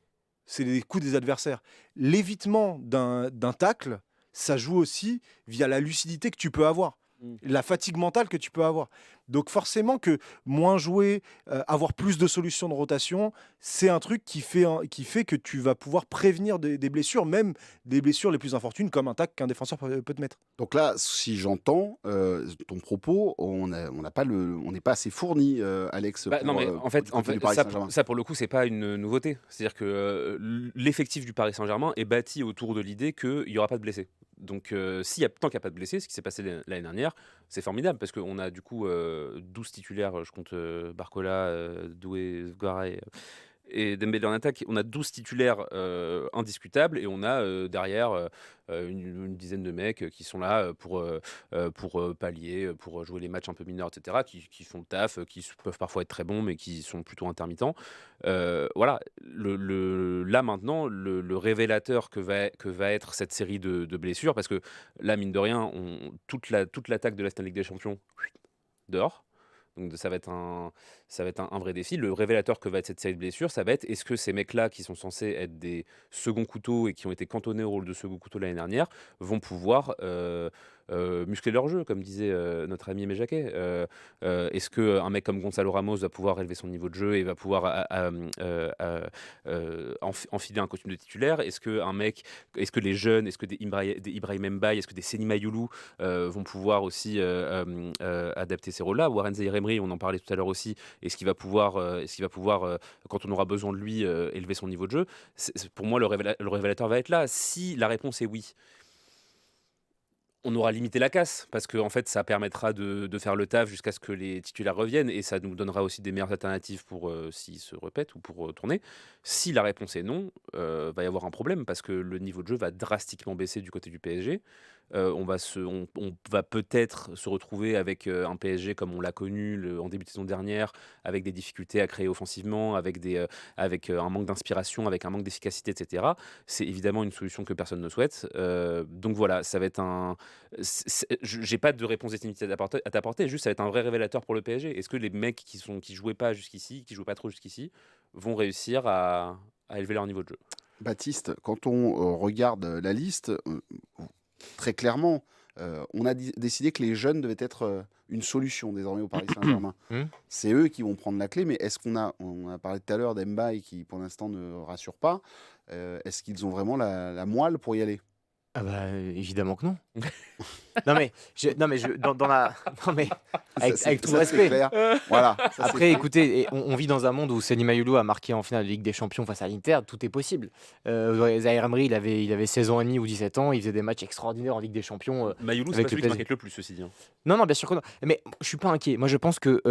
C'est des coups des adversaires. L'évitement d'un tacle, ça joue aussi via la lucidité que tu peux avoir. La fatigue mentale que tu peux avoir. Donc forcément que moins jouer, avoir plus de solutions de rotation, c'est un truc qui fait que tu vas pouvoir prévenir des blessures, même des blessures les plus infortunes, comme un tacle qu'un défenseur peut te mettre. Donc là, si j'entends ton propos, on n'est pas assez fourni, Alex. Non, mais en fait, du Paris Saint-Germain. ça, pour le coup, c'est pas une nouveauté. C'est-à-dire que l'effectif du Paris Saint-Germain est bâti autour de l'idée qu'il n'y aura pas de blessés. Donc, tant qu'il n'y a pas de blessés, ce qui s'est passé l'année dernière, c'est formidable parce qu'on a du coup 12 titulaires. Je compte Barcola, Doué, Zgara et Dembélé en attaque. On a 12 titulaires indiscutables et on a derrière une dizaine de mecs qui sont là pour pallier, pour jouer les matchs un peu mineurs, etc., qui font le taf, qui peuvent parfois être très bons, mais qui sont plutôt intermittents. Voilà, là maintenant, le révélateur que va être cette série de blessures, parce que là, mine de rien, toute l'attaque de la Ligue des Champions dehors. Donc ça va être un vrai défi. Le révélateur que va être cette série de blessures, ça va être est-ce que ces mecs-là qui sont censés être des seconds couteaux et qui ont été cantonnés au rôle de second couteau l'année dernière vont pouvoir muscler leur jeu, comme disait notre ami Aimé Jacquet. Est-ce qu'un mec comme Gonzalo Ramos va pouvoir élever son niveau de jeu et va pouvoir enfiler un costume de titulaire? Est-ce que les jeunes, est-ce que des Ibrahim Mbaye, est-ce que des Seny Mayoulou vont pouvoir aussi adapter ces rôles-là? Warren Zaïre-Emery, on en parlait tout à l'heure aussi, est-ce qu'il va pouvoir, quand on aura besoin de lui, élever son niveau de jeu? Pour moi, le révélateur va être là. Si la réponse est oui, on aura limité la casse, parce que en fait, ça permettra de faire le taf jusqu'à ce que les titulaires reviennent, et ça nous donnera aussi des meilleures alternatives pour s'ils se répètent ou pour tourner. Si la réponse est non, va y avoir un problème, parce que le niveau de jeu va drastiquement baisser du côté du PSG. On va peut-être se retrouver avec un PSG comme on l'a connu en début de saison dernière, avec des difficultés à créer offensivement, avec un manque d'inspiration, avec un manque d'efficacité, etc. C'est évidemment une solution que personne ne souhaite. Donc voilà, ça va être j'ai pas de réponse définitive à t'apporter, juste ça va être un vrai révélateur pour le PSG. Est-ce que les mecs qui jouaient pas jusqu'ici, qui jouaient pas trop jusqu'ici, vont réussir à élever leur niveau de jeu? Baptiste, quand on regarde la liste, très clairement, on a décidé que les jeunes devaient être une solution désormais au Paris Saint-Germain. C'est eux qui vont prendre la clé, mais on a parlé tout à l'heure d'Mbaye qui pour l'instant ne rassure pas. Est-ce qu'ils ont vraiment la moelle pour y aller? Ah bah, évidemment que non. Non mais, dans la... Non mais, avec tout le respect. Clair. Voilà. Après, écoutez, on vit dans un monde où Seny Mayoulou a marqué en finale de Ligue des Champions face à l'Inter, tout est possible. Zaïre Emery, il avait 16 ans et demi ou 17 ans, il faisait des matchs extraordinaires en Ligue des Champions. Mayoulou, c'est pas celui qui m'inquiète le plus, ceci dit. Non, bien sûr que non. Mais je suis pas inquiet. Moi, je pense que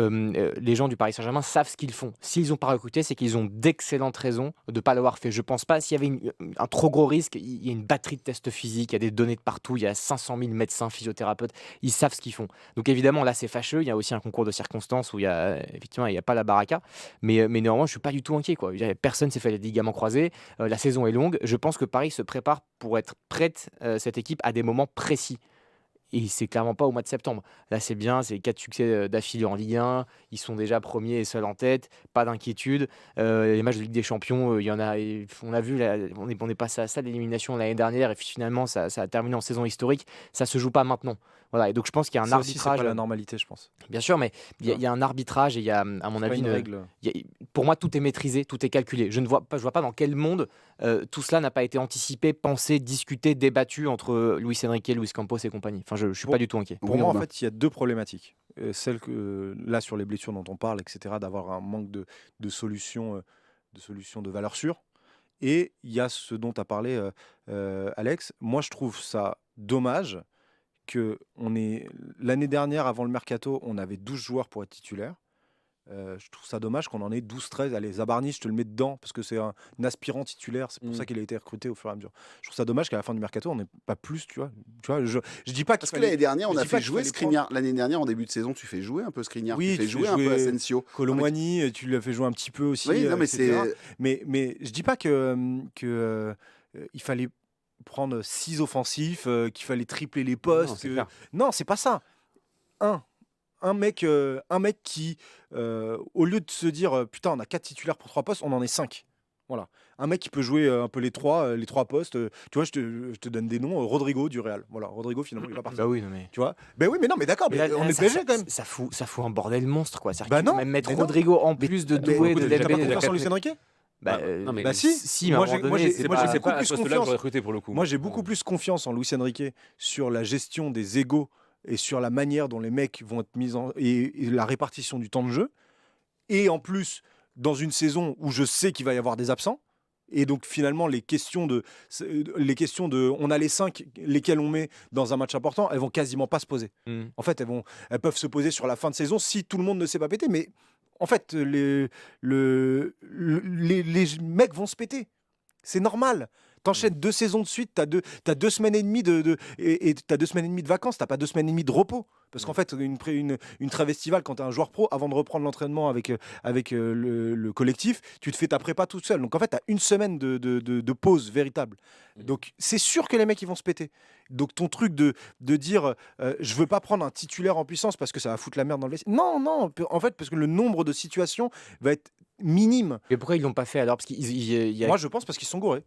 les gens du Paris Saint-Germain savent ce qu'ils font. S'ils n'ont pas recruté, c'est qu'ils ont d'excellentes raisons de ne pas l'avoir fait. Je pense pas, s'il y avait un trop gros risque, il y a une batterie de tests physiques, il y a des données de partout, il y a 500 000 médecins, physiothérapeutes, ils savent ce qu'ils font. Donc évidemment, là, c'est fâcheux. Il y a aussi un concours de circonstances où effectivement, il n'y a pas la baraka. Mais néanmoins, je suis pas du tout inquiet, quoi. Personne s'est fait les ligaments croisés. La saison est longue. Je pense que Paris se prépare pour être prête, cette équipe, à des moments précis. Et c'est clairement pas au mois de septembre. Là, c'est bien, c'est 4 succès d'affilée en Ligue 1. Ils sont déjà premiers et seuls en tête. Pas d'inquiétude. Les matchs de Ligue des Champions, il y en a. On a vu, on est passé à ça, l'élimination l'année dernière. Et finalement, ça a terminé en saison historique. Ça se joue pas maintenant. Voilà. Et donc, je pense qu'il y a un arbitrage. Aussi, c'est pas la normalité, je pense. Bien sûr, mais il y a un arbitrage et il y a, à mon avis, une règle. Pour moi, tout est maîtrisé, tout est calculé. Je vois pas dans quel monde tout cela n'a pas été anticipé, pensé, discuté, débattu entre Luis Enrique, Luis Campos et compagnie. Enfin, je suis pas du tout inquiet. Pour moi, en fait, il y a deux problématiques. Celle que, là, sur les blessures dont on parle, etc., d'avoir un manque de solutions de valeur sûre. Et il y a ce dont tu as parlé, Alex. Moi, je trouve ça dommage que l'année dernière, avant le mercato, on avait 12 joueurs pour être titulaires. Je trouve ça dommage qu'on en ait 12-13. Allez, Zabarny, je te le mets dedans parce que c'est un aspirant titulaire. C'est pour ça qu'il a été recruté au fur et à mesure. Je trouve ça dommage qu'à la fin du mercato, on n'ait pas plus, tu vois. Je dis pas Parce qu'il que l'année dernière, on je a dis pas fait qu'il jouer fallait Skriniar. L'année dernière, en début de saison, tu fais jouer un peu Skriniar. Oui, tu fais tu jouer fais un peu jouer Asensio. Colomboigny, tu l'as fait jouer un petit peu aussi. Oui, non, mais etc. c'est. Mais je dis pas que il fallait prendre 6 offensifs, qu'il fallait tripler les postes. Non, c'est clair. Non, c'est pas ça. Un mec qui, au lieu de se dire putain, on a 4 titulaires pour 3 postes, on en est 5. Voilà. Un mec qui peut jouer un peu les trois postes. Tu vois, je te donne des noms. Rodrigo du Real. Voilà, Rodrigo finalement il va partir. Bah oui, non mais. Tu vois. Ben oui, mais non, mais d'accord. Mais Mais là, on là, est ça, PSG ça- quand même. ça fout un bordel monstre quoi. C'est-à-dire Bah qu'il faut non, même mettre mais non. Rodrigo en plus de Doué, de T'as pas Dembélé. confiance en Luis Enrique? Bah, mais Bah si. si, mais à Moi, un moment j'ai- moi, donné, j'ai- c'est moi, pas- j'ai C'est pas beaucoup à plus ce poste-là que confiance. j'aurais recruté pour le coup. Moi, j'ai beaucoup plus confiance en Luis Enrique sur la gestion des égos et sur la manière dont les mecs vont être mis en et la répartition du temps de jeu. Et en plus, dans une saison où je sais qu'il va y avoir des absents. Et donc finalement, les questions de on a les 5, lesquels on met dans un match important, elles vont quasiment pas se poser. En fait, elles peuvent se poser sur la fin de saison si tout le monde ne s'est pas pété. Mais en fait, les mecs vont se péter. C'est normal. T'enchaînes 2 saisons de suite, t'as 2 semaines et demie et t'as 2 semaines et demie de vacances, t'as pas 2 semaines et demie de repos. Parce qu'en fait, une trêve estivale, quand t'es un joueur pro, avant de reprendre l'entraînement avec le collectif, tu te fais ta prépa tout seul. Donc en fait, t'as 1 semaine de pause véritable. Donc c'est sûr que les mecs, ils vont se péter. Donc ton truc de dire, je veux pas prendre un titulaire en puissance parce que ça va foutre la merde dans le vestiaire. Non, en fait, parce que le nombre de situations va être minime. Mais pourquoi ils l'ont pas fait alors? Parce qu'il y a. Moi, je pense parce qu'ils sont gourés.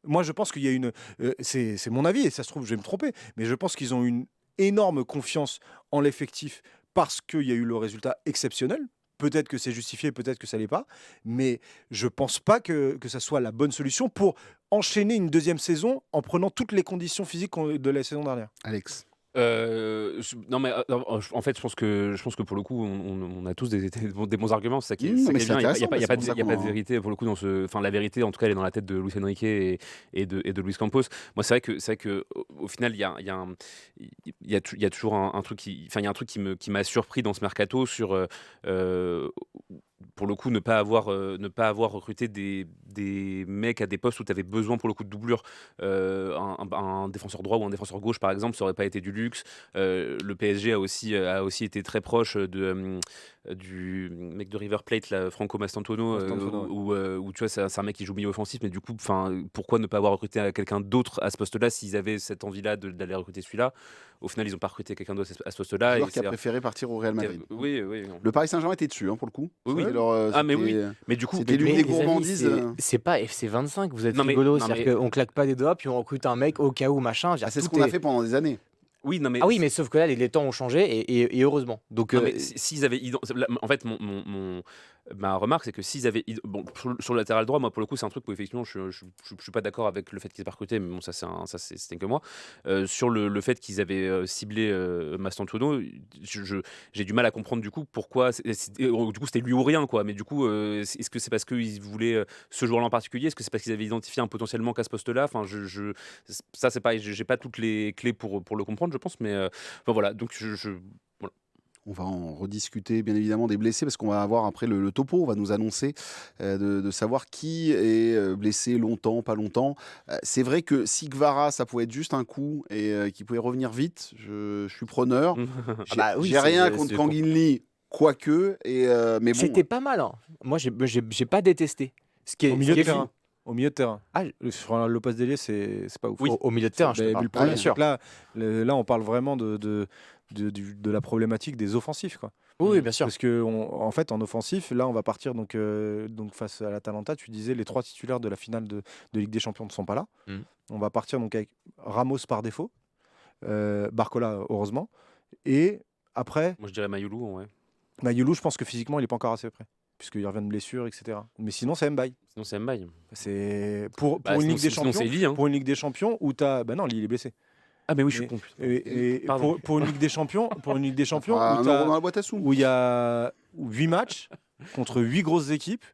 Moi, je pense qu'il y a une. C'est mon avis, et ça se trouve, je vais me tromper, mais je pense qu'ils ont une énorme confiance en l'effectif parce qu'il y a eu le résultat exceptionnel. Peut-être que c'est justifié, peut-être que ça l'est pas, mais je pense pas que ça soit la bonne solution pour enchaîner une deuxième saison en prenant toutes les conditions physiques de la saison dernière. Alex. Non mais en fait je pense que pour le coup on a tous des bons arguments, c'est ça qui est, Non, ça mais qui est c'est bien. Il y intéressant, a pas c'est pour ça de qu'on- vérité pour le coup dans enfin la vérité en tout cas elle est dans la tête de Luis Enrique et de Luis Campos. Moi c'est vrai que au final il y a toujours un truc il y a un truc qui m'a surpris dans ce mercato sur pour le coup ne pas avoir recruté des mecs à des postes où tu avais besoin pour le coup de doublure. Un défenseur droit ou un défenseur gauche par exemple, ça aurait pas été du luxe. Le PSG a aussi été très proche du mec de River Plate là, Franco Mastantuono, où tu vois c'est un mec qui joue milieu offensif, mais du coup pourquoi ne pas avoir recruté quelqu'un d'autre à ce poste-là s'ils avaient cette envie-là d'aller recruter celui-là. Au final ils n'ont pas recruté quelqu'un d'autre à ce poste-là. Joueur qui a préféré partir au Real Madrid. Oui. Le Paris Saint-Germain était dessus, pour le coup. Oui. C'était leur- Mais oui. c'était- Mais du coup, C'était l'une Mais des les amis, gourmandises. c'est pas FC 25, vous êtes Non, mais- rigolo. non, C'est-à-dire qu'on claque pas des doigts puis on recrute un mec au cas où machin. Je veux dire, Ah, c'est ce tout qu'on a est- fait pendant des années. oui, non mais Ah oui, mais sauf que là, les temps ont changé et heureusement. Donc, non, mais s'ils avaient en fait ma remarque c'est que s'ils avaient sur le latéral droit, moi pour le coup c'est un truc où effectivement je suis pas d'accord avec le fait qu'ils aient pas recruté, mais bon ça c'était que moi. Sur le fait qu'ils avaient ciblé Mastantuono, j'ai du mal à comprendre du coup pourquoi du coup c'était lui ou rien quoi. Mais du coup est-ce que c'est parce qu'ils voulaient ce joueur-là en particulier, est-ce que c'est parce qu'ils avaient identifié un potentiellement qu'à ce poste-là, enfin ça c'est pareil, j'ai pas toutes les clés pour le comprendre je pense, mais enfin voilà donc voilà. On va en rediscuter bien évidemment des blessés parce qu'on va avoir après le topo, on va nous annoncer de savoir qui est blessé longtemps, pas longtemps. C'est vrai que si Kvara ça pouvait être juste un coup et qu'il pouvait revenir vite, je suis preneur. J'ai rien contre Kanginli, quoique, mais bon. c'était pas mal. Hein. Moi, j'ai pas détesté. Ce qui est, Au milieu ce qui de est terrain. fou. Au milieu de terrain. Ah, Sur Lopez Délé, c'est pas ouf. Oui, au milieu de terrain, je te Mais parle. le problème, Bien c'est sûr. que là, on parle vraiment de la problématique des offensifs, quoi. Oui, bien sûr. Parce que en fait, en offensif, là, on va partir donc face à l'Atalanta. Tu disais les 3 titulaires de la finale de Ligue des Champions ne sont pas là. On va partir donc avec Ramos par défaut, Barcola heureusement, et après Moi je dirais Mayoulou, ouais. Mayoulou. Je pense que physiquement, il est pas encore assez prêt, puisqu'il revient de blessure, etc. Mais sinon, c'est Mbaye. Sinon c'est Mbaye. C'est pour Bah, une sinon- Ligue des sinon, Champions. c'est Lee, hein. Pour une Ligue des Champions où t'as, non, Lee il est blessé. Ah mais oui je suis Et- con. Et Pardon. pour une Ligue des Champions, Un où euro dans la boîte à sous. il y a 8 matchs contre 8 grosses équipes,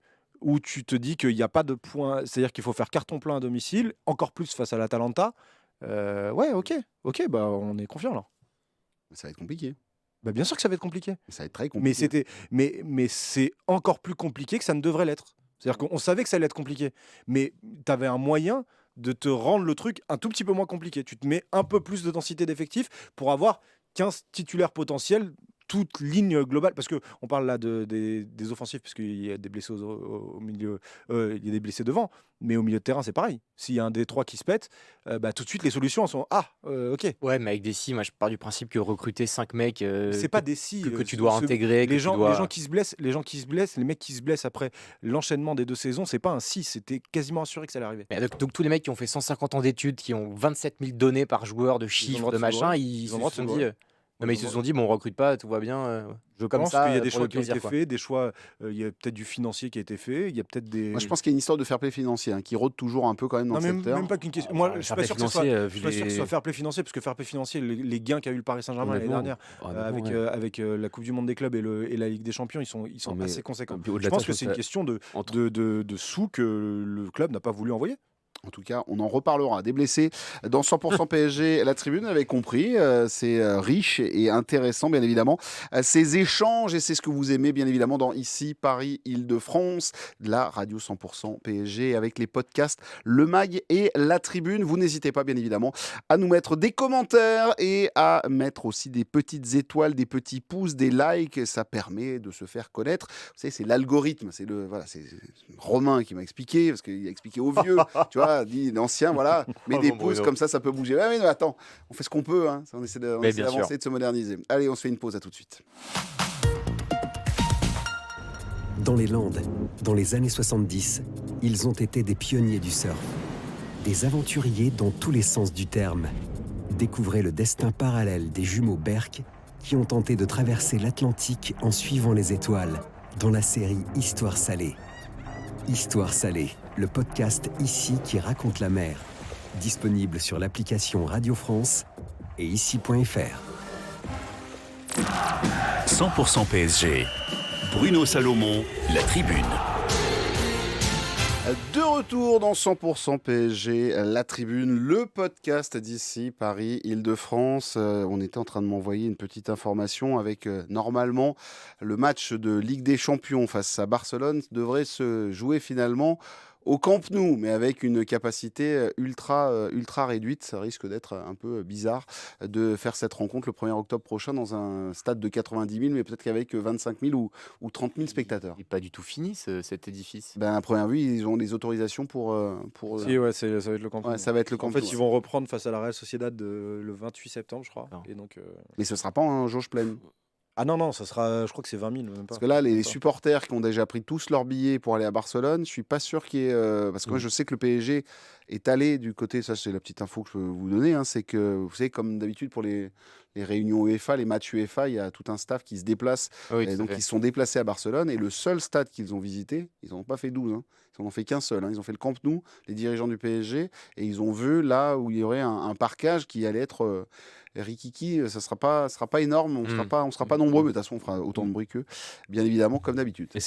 où tu te dis qu'il n'y a pas de points, c'est-à-dire qu'il faut faire carton plein à domicile, encore plus face à l'Atalanta. Ouais, ok, bah on est confiant là. Ça va être compliqué. Bah, bien sûr que ça va être compliqué. Ça va être très Mais, compliqué. mais c'est encore plus compliqué que ça ne devrait l'être. C'est-à-dire qu'on savait que ça allait être compliqué. Mais tu avais un moyen de te rendre le truc un tout petit peu moins compliqué. Tu te mets un peu plus de densité d'effectifs pour avoir 15 titulaires potentiels, toute ligne globale. Parce qu'on parle là des offensifs, parce qu'il y a des blessés au milieu, il y a des blessés devant. Mais au milieu de terrain, c'est pareil. S'il y a un des trois qui se pète, tout de suite, les solutions sont ok. Ouais, mais avec des si, moi je pars du principe que recruter 5 mecs C'est pas des si. que tu dois intégrer, que Les tu gens, dois... les gens qui se blessent, les mecs qui se blessent après l'enchaînement des 2 saisons, c'est pas un si, c'était quasiment assuré que ça allait arriver. Mais donc tous les mecs qui ont fait 150 ans d'études, qui ont 27 000 données par joueur de chiffres, droit de de se machin, gourer. ils Ils se ont le droit de sont se dit... gourer. non mais ils se sont dit, bon on recrute pas, tout va bien. Je comme pense ça, qu'il y a des pour choix le qui ont plaisir, été quoi. faits, des choix, il y a peut-être du financier qui a été fait, il y a peut-être des... Moi, je pense qu'il y a une histoire de fair play financier qui rôde toujours un peu quand même dans Non, le secteur. même pas qu'une question. Moi, Enfin, je suis fair pas play sûr que ce soit, financier, je suis pas sûr que ce soit fair play financier, parce que fair play financier, les gains qu'a eu le Paris Saint-Germain l'année Honnêtement, dernière, honnêtement, ouais. avec la Coupe du Monde des clubs et la Ligue des Champions, ils sont Non, mais- assez conséquents. puis au-delà Je de pense ça, que c'est une ça- question entre- de sous que le club n'a pas voulu envoyer. En tout cas, on en reparlera. Des blessés dans 100% PSG, la tribune avait compris. C'est riche et intéressant, bien évidemment. Ces échanges, et c'est ce que vous aimez, bien évidemment, dans Ici, Paris, Île-de-France, la radio 100% PSG, avec les podcasts, le mag et la tribune. Vous n'hésitez pas, bien évidemment, à nous mettre des commentaires et à mettre aussi des petites étoiles, des petits pouces, des likes. Ça permet de se faire connaître. Vous savez, c'est l'algorithme. C'est Romain qui m'a expliqué, parce qu'il a expliqué aux vieux, tu vois. Dit l'ancien, voilà, mets des bon, pouces, Bruno. comme ça peut bouger. Ah, mais non, attends, on fait ce qu'on peut, hein. On essaie Mais bien d'avancer, sûr. de se moderniser. Allez, on se fait une pause, à tout de suite. Dans les Landes, dans les années 70, ils ont été des pionniers du surf. Des aventuriers dans tous les sens du terme. Découvrez le destin parallèle des jumeaux Berck qui ont tenté de traverser l'Atlantique en suivant les étoiles dans la série Histoire salée. Histoire salée, le podcast ici qui raconte la mer. Disponible sur l'application Radio France et ici.fr. 100% PSG. Bruno Salomon, la tribune. De retour dans 100% PSG, la tribune, le podcast d'Ici, Paris, Île-de-France. On était en train de m'envoyer une petite information avec normalement le match de Ligue des Champions face à Barcelone devrait se jouer finalement au Camp Nou, mais avec une capacité ultra réduite. Ça risque d'être un peu bizarre de faire cette rencontre le 1er octobre prochain dans un stade de 90 000, mais peut-être qu'avec 25 000 ou 30 000 spectateurs. Il n'est pas du tout fini cet édifice. À première vue, ils ont les autorisations pour Si, ouais, ça va être le Camp Nou. ouais, ça va être le Camp En fait, Nou, ils vont reprendre face à la Real Sociedad le 28 septembre, je crois. Non. Et donc, Mais ce ne sera pas en jauge pleine. ah non, ça sera, je crois que c'est 20 000, même pas. Parce que là, les Même pas. supporters qui ont déjà pris tous leurs billets pour aller à Barcelone, je ne suis pas sûr qu'il y ait... parce que moi, je sais que le PSG est allé du côté... Ça, c'est la petite info que je peux vous donner. Hein, c'est que, vous savez, comme d'habitude pour les réunions UEFA, les matchs UEFA, il y a tout un staff qui se déplace. Oui, Et donc, ils se sont déplacés à Barcelone. Et le seul stade qu'ils ont visité, ils n'en ont pas fait 12. Hein, ils n'en ont fait qu'un seul. Hein, ils ont fait le Camp Nou, les dirigeants du PSG. Et ils ont vu là où il y aurait un parquage qui allait être... Rikiki, ça sera pas énorme, on sera pas nombreux, mais de toute façon on fera autant de bruit qu'eux, bien évidemment, comme d'habitude. Et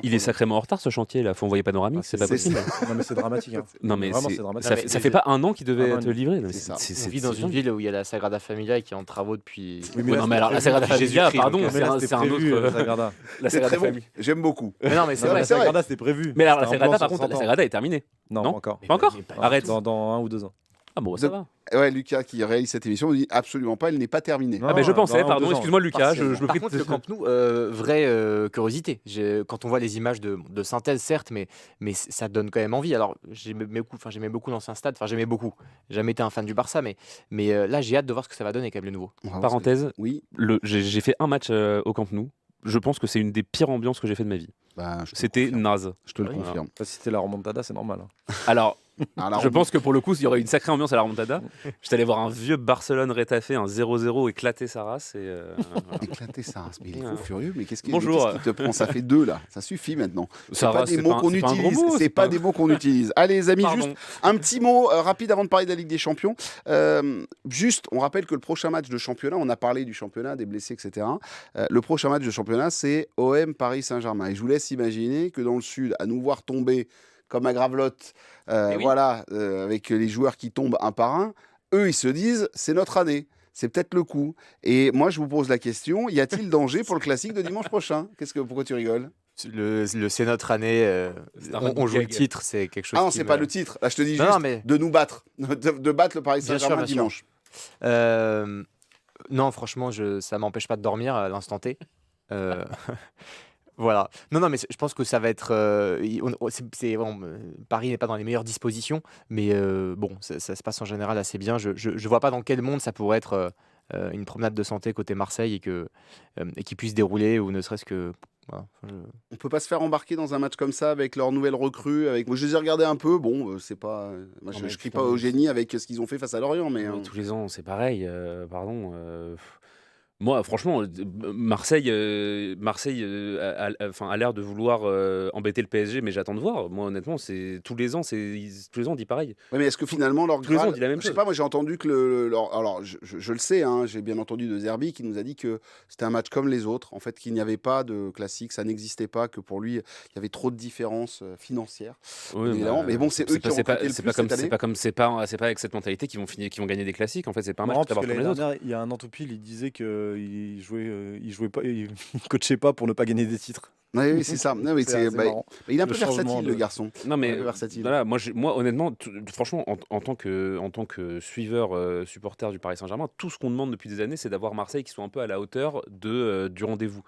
il est sacrément en retard ce chantier là. Faut envoyer panoramique, c'est pas possible. Non, mais c'est dramatique. Hein. Non mais Vraiment, c'est- c'est dramatique. ça, Non, fait, mais ça fait pas un an qu'il devait Ah, non, être livré. c'est ça. On vit dans une ville où il y a la Sagrada Familia qui est en travaux depuis... Oui, Ouais, là, non mais alors la c'était Sagrada prévu. Familia, Jésus-Christ, pardon, donc, Mais là, c'est c'était un prévu, autre. la Sagrada. La C'est Sagrada très bon, Familia. j'aime beaucoup. Mais non, mais c'est Non, vrai. mais c'est vrai. Sagrada, c'était prévu. Mais alors la C'était un Sagrada, plan par sur contre, la 100 ans. Sagrada est terminée. Non, Non pas encore. Mais Pas encore. pas- Arrête. Dans 1 ou 2 ans. Ah bon, ça De- va. Ouais, Lucas qui réalise cette émission nous dit absolument pas, elle n'est pas terminée. Non. Ah ben je pensais, dans un ou pardon, 2 ans. excuse-moi Lucas, je me Par prie. contre, le Camp Nou, vraie curiosité. Quand on voit les images de synthèse, certes, mais ça donne quand même envie. Alors, j'aimais beaucoup l'ancien stade. Enfin, j'aimais beaucoup. J'ai jamais été un fan du Barça, mais là, j'ai hâte de voir ce que ça va donner quand même le nouveau. On va voir Parenthèse, Oui, j'ai fait un match au Camp Nou. Je pense que c'est une des pires ambiances que j'ai fait de ma vie. je te le C'était confirme. naze. Je te le Oui. confirme. Si c'était la remontada, c'est normal. Hein. Alors, Alors, je pense que pour le coup, il y aurait une sacrée ambiance à la remontada. J'étais allé voir un vieux Barcelone rétafé, un 0-0 éclater sa race. Et, voilà. éclater ça, mais il est Ouais. fou furieux. Mais qu'est-ce qui te prend? Ça fait 2 là. Ça suffit maintenant. C'est Sa pas race, des c'est mots pas un- qu'on c'est pas un gros utilise. mot, C'est pas des mots qu'on utilise. Allez, les amis, Pardon. juste un petit mot rapide avant de parler de la Ligue des Champions. Juste, on rappelle que le prochain match de championnat, on a parlé du championnat, des blessés, etc. Le prochain match de championnat, c'est OM Paris Saint-Germain. Et je vous laisse imaginer que dans le Sud, à nous voir tomber comme à Gravelotte, Eh oui. avec les joueurs qui tombent un par un, eux, ils se disent, c'est notre année. C'est peut-être le coup. Et moi, je vous pose la question, y a-t-il danger pour le classique de dimanche prochain? Pourquoi tu rigoles? C'est notre année. C'est un On joue le gag. titre, c'est quelque chose. Ah non, qui c'est me- pas le titre. Là, je te dis Non, juste non, mais de nous battre, de battre le Paris Bien sûr, Saint-Germain bien sûr. dimanche. Non, franchement, ça m'empêche pas de dormir à l'instant T. Euh, Voilà. Non, mais je pense que ça va être. Bon, Paris n'est pas dans les meilleures dispositions, mais bon, ça se passe en général assez bien. Je vois pas dans quel monde ça pourrait être une promenade de santé côté Marseille et qui puisse dérouler, ou ne serait-ce que. Voilà. On peut pas se faire embarquer dans un match comme ça avec leur nouvelle recrue. Moi, je les ai regardés un peu. Bon, c'est pas. Moi, Non, je mais crie putain, pas au génie avec ce qu'ils ont fait face à Lorient, mais. Tous les ans, c'est pareil. Pardon. Moi, franchement, Marseille, a l'air de vouloir embêter le PSG, mais j'attends de voir. Moi, honnêtement, tous les ans, on dit pareil. Ouais, mais est-ce que finalement leur Tous les ans, on Graal, dit la même je sais chose. pas, moi j'ai entendu que alors je le sais, hein, j'ai bien entendu de Zerbi qui nous a dit que c'était un match comme les autres, en fait qu'il n'y avait pas de classique, ça n'existait pas, que pour lui il y avait trop de différences financières. Oui, Évidemment, mais bon, c'est eux qui ont recruté le plus cette année. C'est pas avec cette mentalité qu'ils vont gagner des classiques. En fait, c'est pas un match Marrant, que tu vas parce que voir comme l'année les autres. dernière, il y a un Antoupil, il disait qu'il jouait pas, il coachait pas pour ne pas gagner des titres. Oui, c'est ça. Non, mais C'est assez marrant. il est un peu Le changement versatile, de- le garçon. Non, mais Ouais, versatile. voilà, moi honnêtement, franchement, en tant que suiveur, supporter du Paris Saint-Germain, tout ce qu'on demande depuis des années, c'est d'avoir Marseille qui soit un peu à la hauteur du rendez-vous.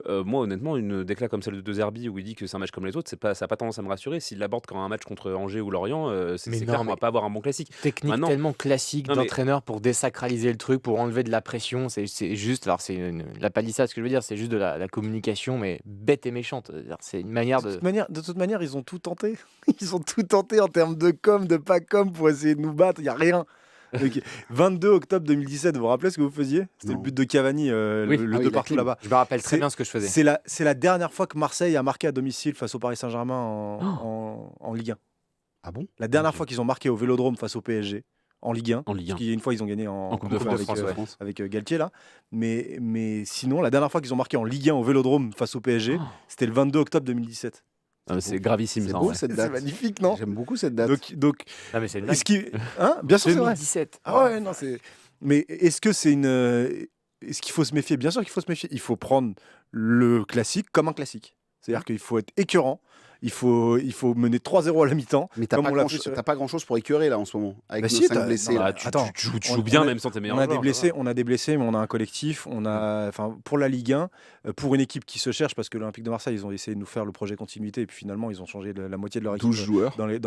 Moi, honnêtement, une déclat comme celle de De Zerbi où il dit que c'est un match comme les autres, ça n'a pas tendance à me rassurer. S'il l'aborde comme un match contre Angers ou Lorient, c'est Mais clair non, qu'on va mais- pas avoir un bon classique. Technique Maintenant- tellement classique Non, mais- d'entraîneur pour désacraliser le truc, pour enlever de la pression. C'est juste, alors la palissade, ce que je veux dire, c'est juste de la communication, mais bête et méchante. C'est-à-dire, c'est une manière de. De toute manière, ils ont tout tenté. Ils ont tout tenté en termes de com, de pas com pour essayer de nous battre. Il n'y a rien. Donc, 22 octobre 2017, vous vous rappelez ce que vous faisiez? C'était Non. le but de Cavani, Oui. le Ah oui, 2 la partout clim. là-bas. Je me rappelle très C'est- bien ce que je faisais. C'est la dernière fois que Marseille a marqué à domicile face au Paris Saint-Germain en Ligue 1. Ah bon? La dernière Ok. fois qu'ils ont marqué au Vélodrome face au PSG en Ligue 1. En Ligue 1. Parce qu'il y a une fois, ils ont gagné en Coupe de France, avec Galtier là. Mais sinon, la dernière fois qu'ils ont marqué en Ligue 1 au Vélodrome face au PSG, c'était le 22 octobre 2017. C'est gravissime. C'est ça, en beau vrai. cette C'est date. magnifique, non? J'aime beaucoup cette date. Donc Ah, mais c'est une est-ce qu'il... Hein? Bien sûr, c'est vrai. 2017. Ah ouais, non, c'est... Mais est-ce que c'est une... Est-ce qu'il faut se méfier? Bien sûr qu'il faut se méfier. Il faut prendre le classique comme un classique. C'est-à-dire qu'il faut être écœurant. Il faut mener 3-0 à la mi-temps. Mais t'as comme pas, on l'a grand fait sur- t'as pas grand chose pour écourer là en ce moment, avec Bah nos si, 5 blessés. non, là. bah, attends, tu joues on- bien on a- même sans tes meilleurs On a joueurs, des blessés, ça va. on a des blessés, mais on a un collectif. Enfin, pour la Ligue 1, pour une équipe qui se cherche, parce que l'Olympique de Marseille, ils ont essayé de nous faire le projet continuité, et puis finalement, ils ont changé la moitié de leur équipe 12 joueurs. dans les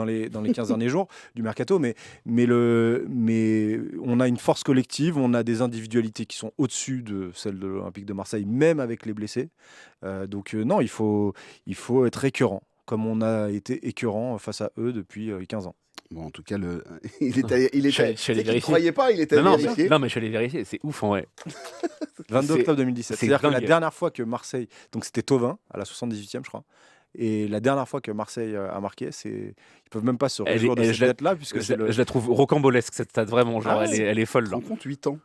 15 derniers jours du mercato. Mais on a une force collective, on a des individualités qui sont au-dessus de celles de l'Olympique de Marseille, même avec les blessés. Donc non, il faut être écœurant, comme on a été écœurant face à eux depuis 15 ans. Bon, en tout cas, il est allé. Il est Je suis allé tu sais qu'il vérifier. croyait pas, il était Non, allé non, vérifier. non, mais je suis allé vérifier. C'est ouf en vrai. 22 C'est- octobre 2017. c'est C'est-à-dire que la dingue. dernière fois que Marseille, donc c'était Thauvin à la 78e, je crois. Et la dernière fois que Marseille a marqué, ils peuvent même pas se Elle est- réjouir de elle- cette je la- date-là, puisque c'est le Je la trouve rocambolesque cette stade, vraiment. Genre, Ah ouais. elle est folle Tu là. te rends compte, 8 ans.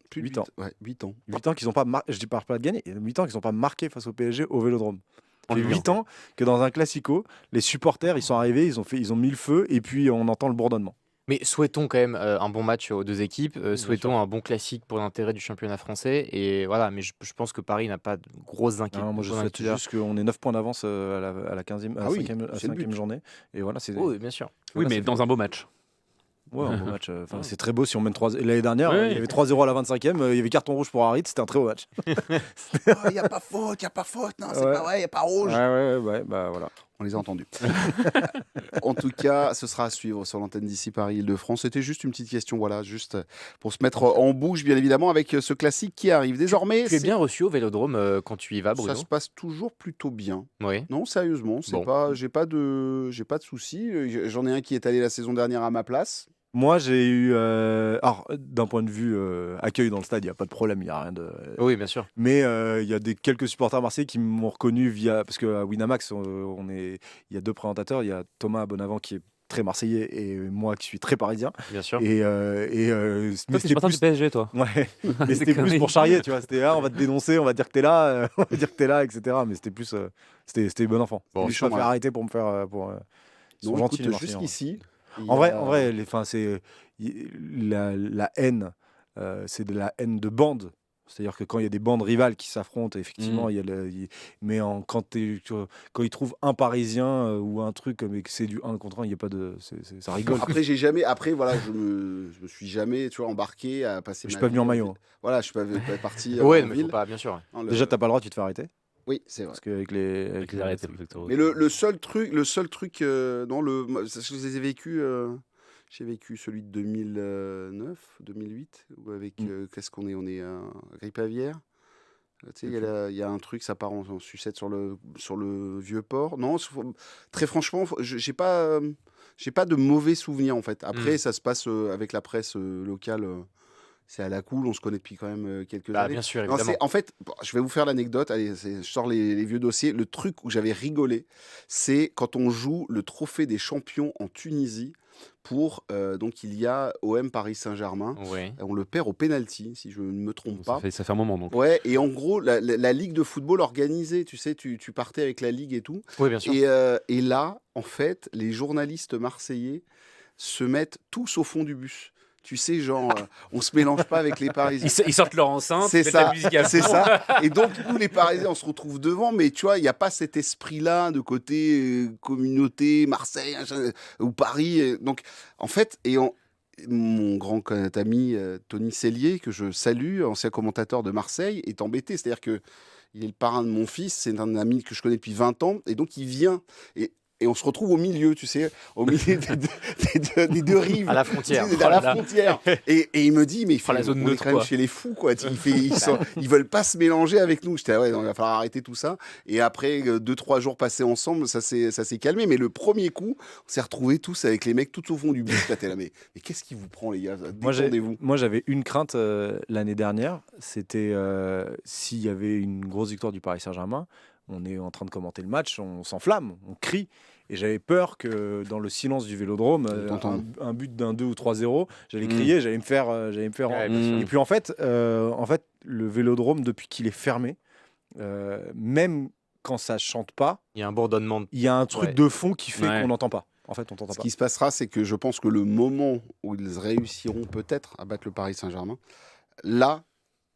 Plus de 8 ans. Ouais, 8 ans. 8 ans qu'ils n'ont pas marqué. Je dis pas de gagner, 8 ans qu'ils n'ont pas marqué face au PSG au Vélodrome. En Ça fait Ligue 8 ans que dans un classico, les supporters ils sont arrivés, ils ont mis le feu et puis on entend le bourdonnement. Mais souhaitons quand même un bon match aux deux équipes. Souhaitons sûr. un bon classique pour l'intérêt du championnat français. Et voilà, mais je pense que Paris n'a pas de grosses inquiétudes. Moi je souhaite juste qu'on ait 9 points d'avance à la 15e, à Ah oui, la 5e, c'est le but. journée. Et voilà, c'est Oui, bien sûr. Oui, voilà, mais c'est dans un beau match. Ouais, un beau match. C'est très beau si on mène 3. L'année dernière, Ouais. il y avait 3-0 à la 25e, il y avait carton rouge pour Harit, c'était un très beau match. Il n'y a pas faute, il n'y a pas faute. Non, c'est Ouais. pas vrai, il n'y a pas rouge. Ouais, bah voilà. On les a entendus. En tout cas, ce sera à suivre sur l'antenne d'ici Paris-Île-de-France. C'était juste une petite question, voilà, juste pour se mettre en bouche, bien évidemment, avec ce classique qui arrive. Désormais, Tu es bien reçu au Vélodrome quand tu y vas, Bruno? ça se passe toujours plutôt bien. Oui. Non, sérieusement, c'est Bon. pas, j'ai pas de soucis. J'en ai un qui est allé la saison dernière à ma place. Moi, j'ai eu. Alors, d'un point de vue accueil dans le stade, il n'y a pas de problème, il n'y a rien de. Oui, bien sûr. Mais il y a quelques supporters marseillais qui m'ont reconnu via. Parce qu'à Winamax, il y a deux présentateurs. Il y a Thomas Bonavent qui est très marseillais et moi qui suis très parisien. Bien sûr. Mais Toi, c'était t'es supporter plus. du PSG, toi. Ouais, mais C'est c'était plus connerie. pour charrier, tu vois. C'était on va te dénoncer, on va dire que t'es là, on va dire que t'es là, etc. Mais c'était plus. C'était bon enfant. Bon, Bon, je me ouais. fais arrêter pour me faire. Ils sont Non, gentils, écoute, les Marseillais, en vrai. jusqu'ici. il y En a- vrai, la haine c'est de la haine de bande. C'est-à-dire que quand il y a des bandes rivales qui s'affrontent, effectivement, il y a mais quand ils trouvent un Parisien ou un truc, mais que c'est du 1 contre 1, il y a pas de, ça rigole. Après, voilà, je me suis jamais, tu vois, embarqué à passer. Je suis pas venu en maillot. Voilà, je suis pas parti. Ouais, en mais ville. faut pas, bien sûr. Hein, Déjà, t'as pas le droit, tu te fais arrêter. Oui, c'est vrai. Parce qu'avec les arrêtés préfectoraux. Mais le seul truc, je les ai vécus. J'ai vécu celui de 2009, 2008, où avec qu'est-ce qu'on est? On est à Grippe-Avière. Tu sais, il y a un truc, ça part en sucette sur le vieux port. Non, très franchement, j'ai pas de mauvais souvenirs en fait. Après, ça se passe avec la presse locale. C'est à la cool, on se connaît depuis quand même quelques années. Bien sûr, Non, évidemment. en fait, je vais vous faire l'anecdote. Allez, je sors les vieux dossiers. Le truc où j'avais rigolé, c'est quand on joue le trophée des champions en Tunisie. Donc il y a OM Paris Saint-Germain. Ouais. On le perd au penalty, si je ne me trompe pas. Ça fait un moment donc. Ouais, et en gros, la ligue de football organisée, tu sais, tu partais avec la ligue et tout. Oui, bien sûr. Et là, en fait, les journalistes marseillais se mettent tous au fond du bus. Tu sais, genre, on se mélange pas avec les Parisiens. Ils sortent leur enceinte, C'est mettent ça, la musique à c'est fond. ça. Et donc, nous, les Parisiens, on se retrouve devant, mais tu vois, il n'y a pas cet esprit-là de côté communauté, Marseille ou Paris. Donc, en fait, mon grand ami Tony Cellier, que je salue, ancien commentateur de Marseille, est embêté. C'est-à-dire que il est le parrain de mon fils, c'est un ami que je connais depuis 20 ans, et donc il vient. Et on se retrouve au milieu, tu sais, au milieu des deux rives. À la frontière. Tu sais, à la frontière. Et il me dit, mais la zone on est neutre, quand même quoi. chez les fous, quoi. Ils veulent pas se mélanger avec nous. J'étais, ouais, non, il va falloir arrêter tout ça. Et après 2-3 jours passés ensemble, ça s'est calmé. Mais le premier coup, on s'est retrouvés tous avec les mecs tout au fond du bus. Là, t'es là, mais qu'est-ce qui vous prend, les gars? Détendez-vous. Moi, j'avais une crainte l'année dernière. C'était s'il y avait une grosse victoire du Paris Saint-Germain. On est en train de commenter le match, on s'enflamme, on crie. Et j'avais peur que dans le silence du Vélodrome, un but d'un 2 ou 3-0, j'allais crier, j'allais me faire. Et puis en fait, le Vélodrome, depuis qu'il est fermé, même quand ça chante pas, Il y a un bourdonnement. il y a un truc de fond qui fait Ouais. qu'on n'entend pas. En fait, on t'entend Ce pas. qui se passera, c'est que je pense que le moment où ils réussiront peut-être à battre le Paris Saint-Germain, là,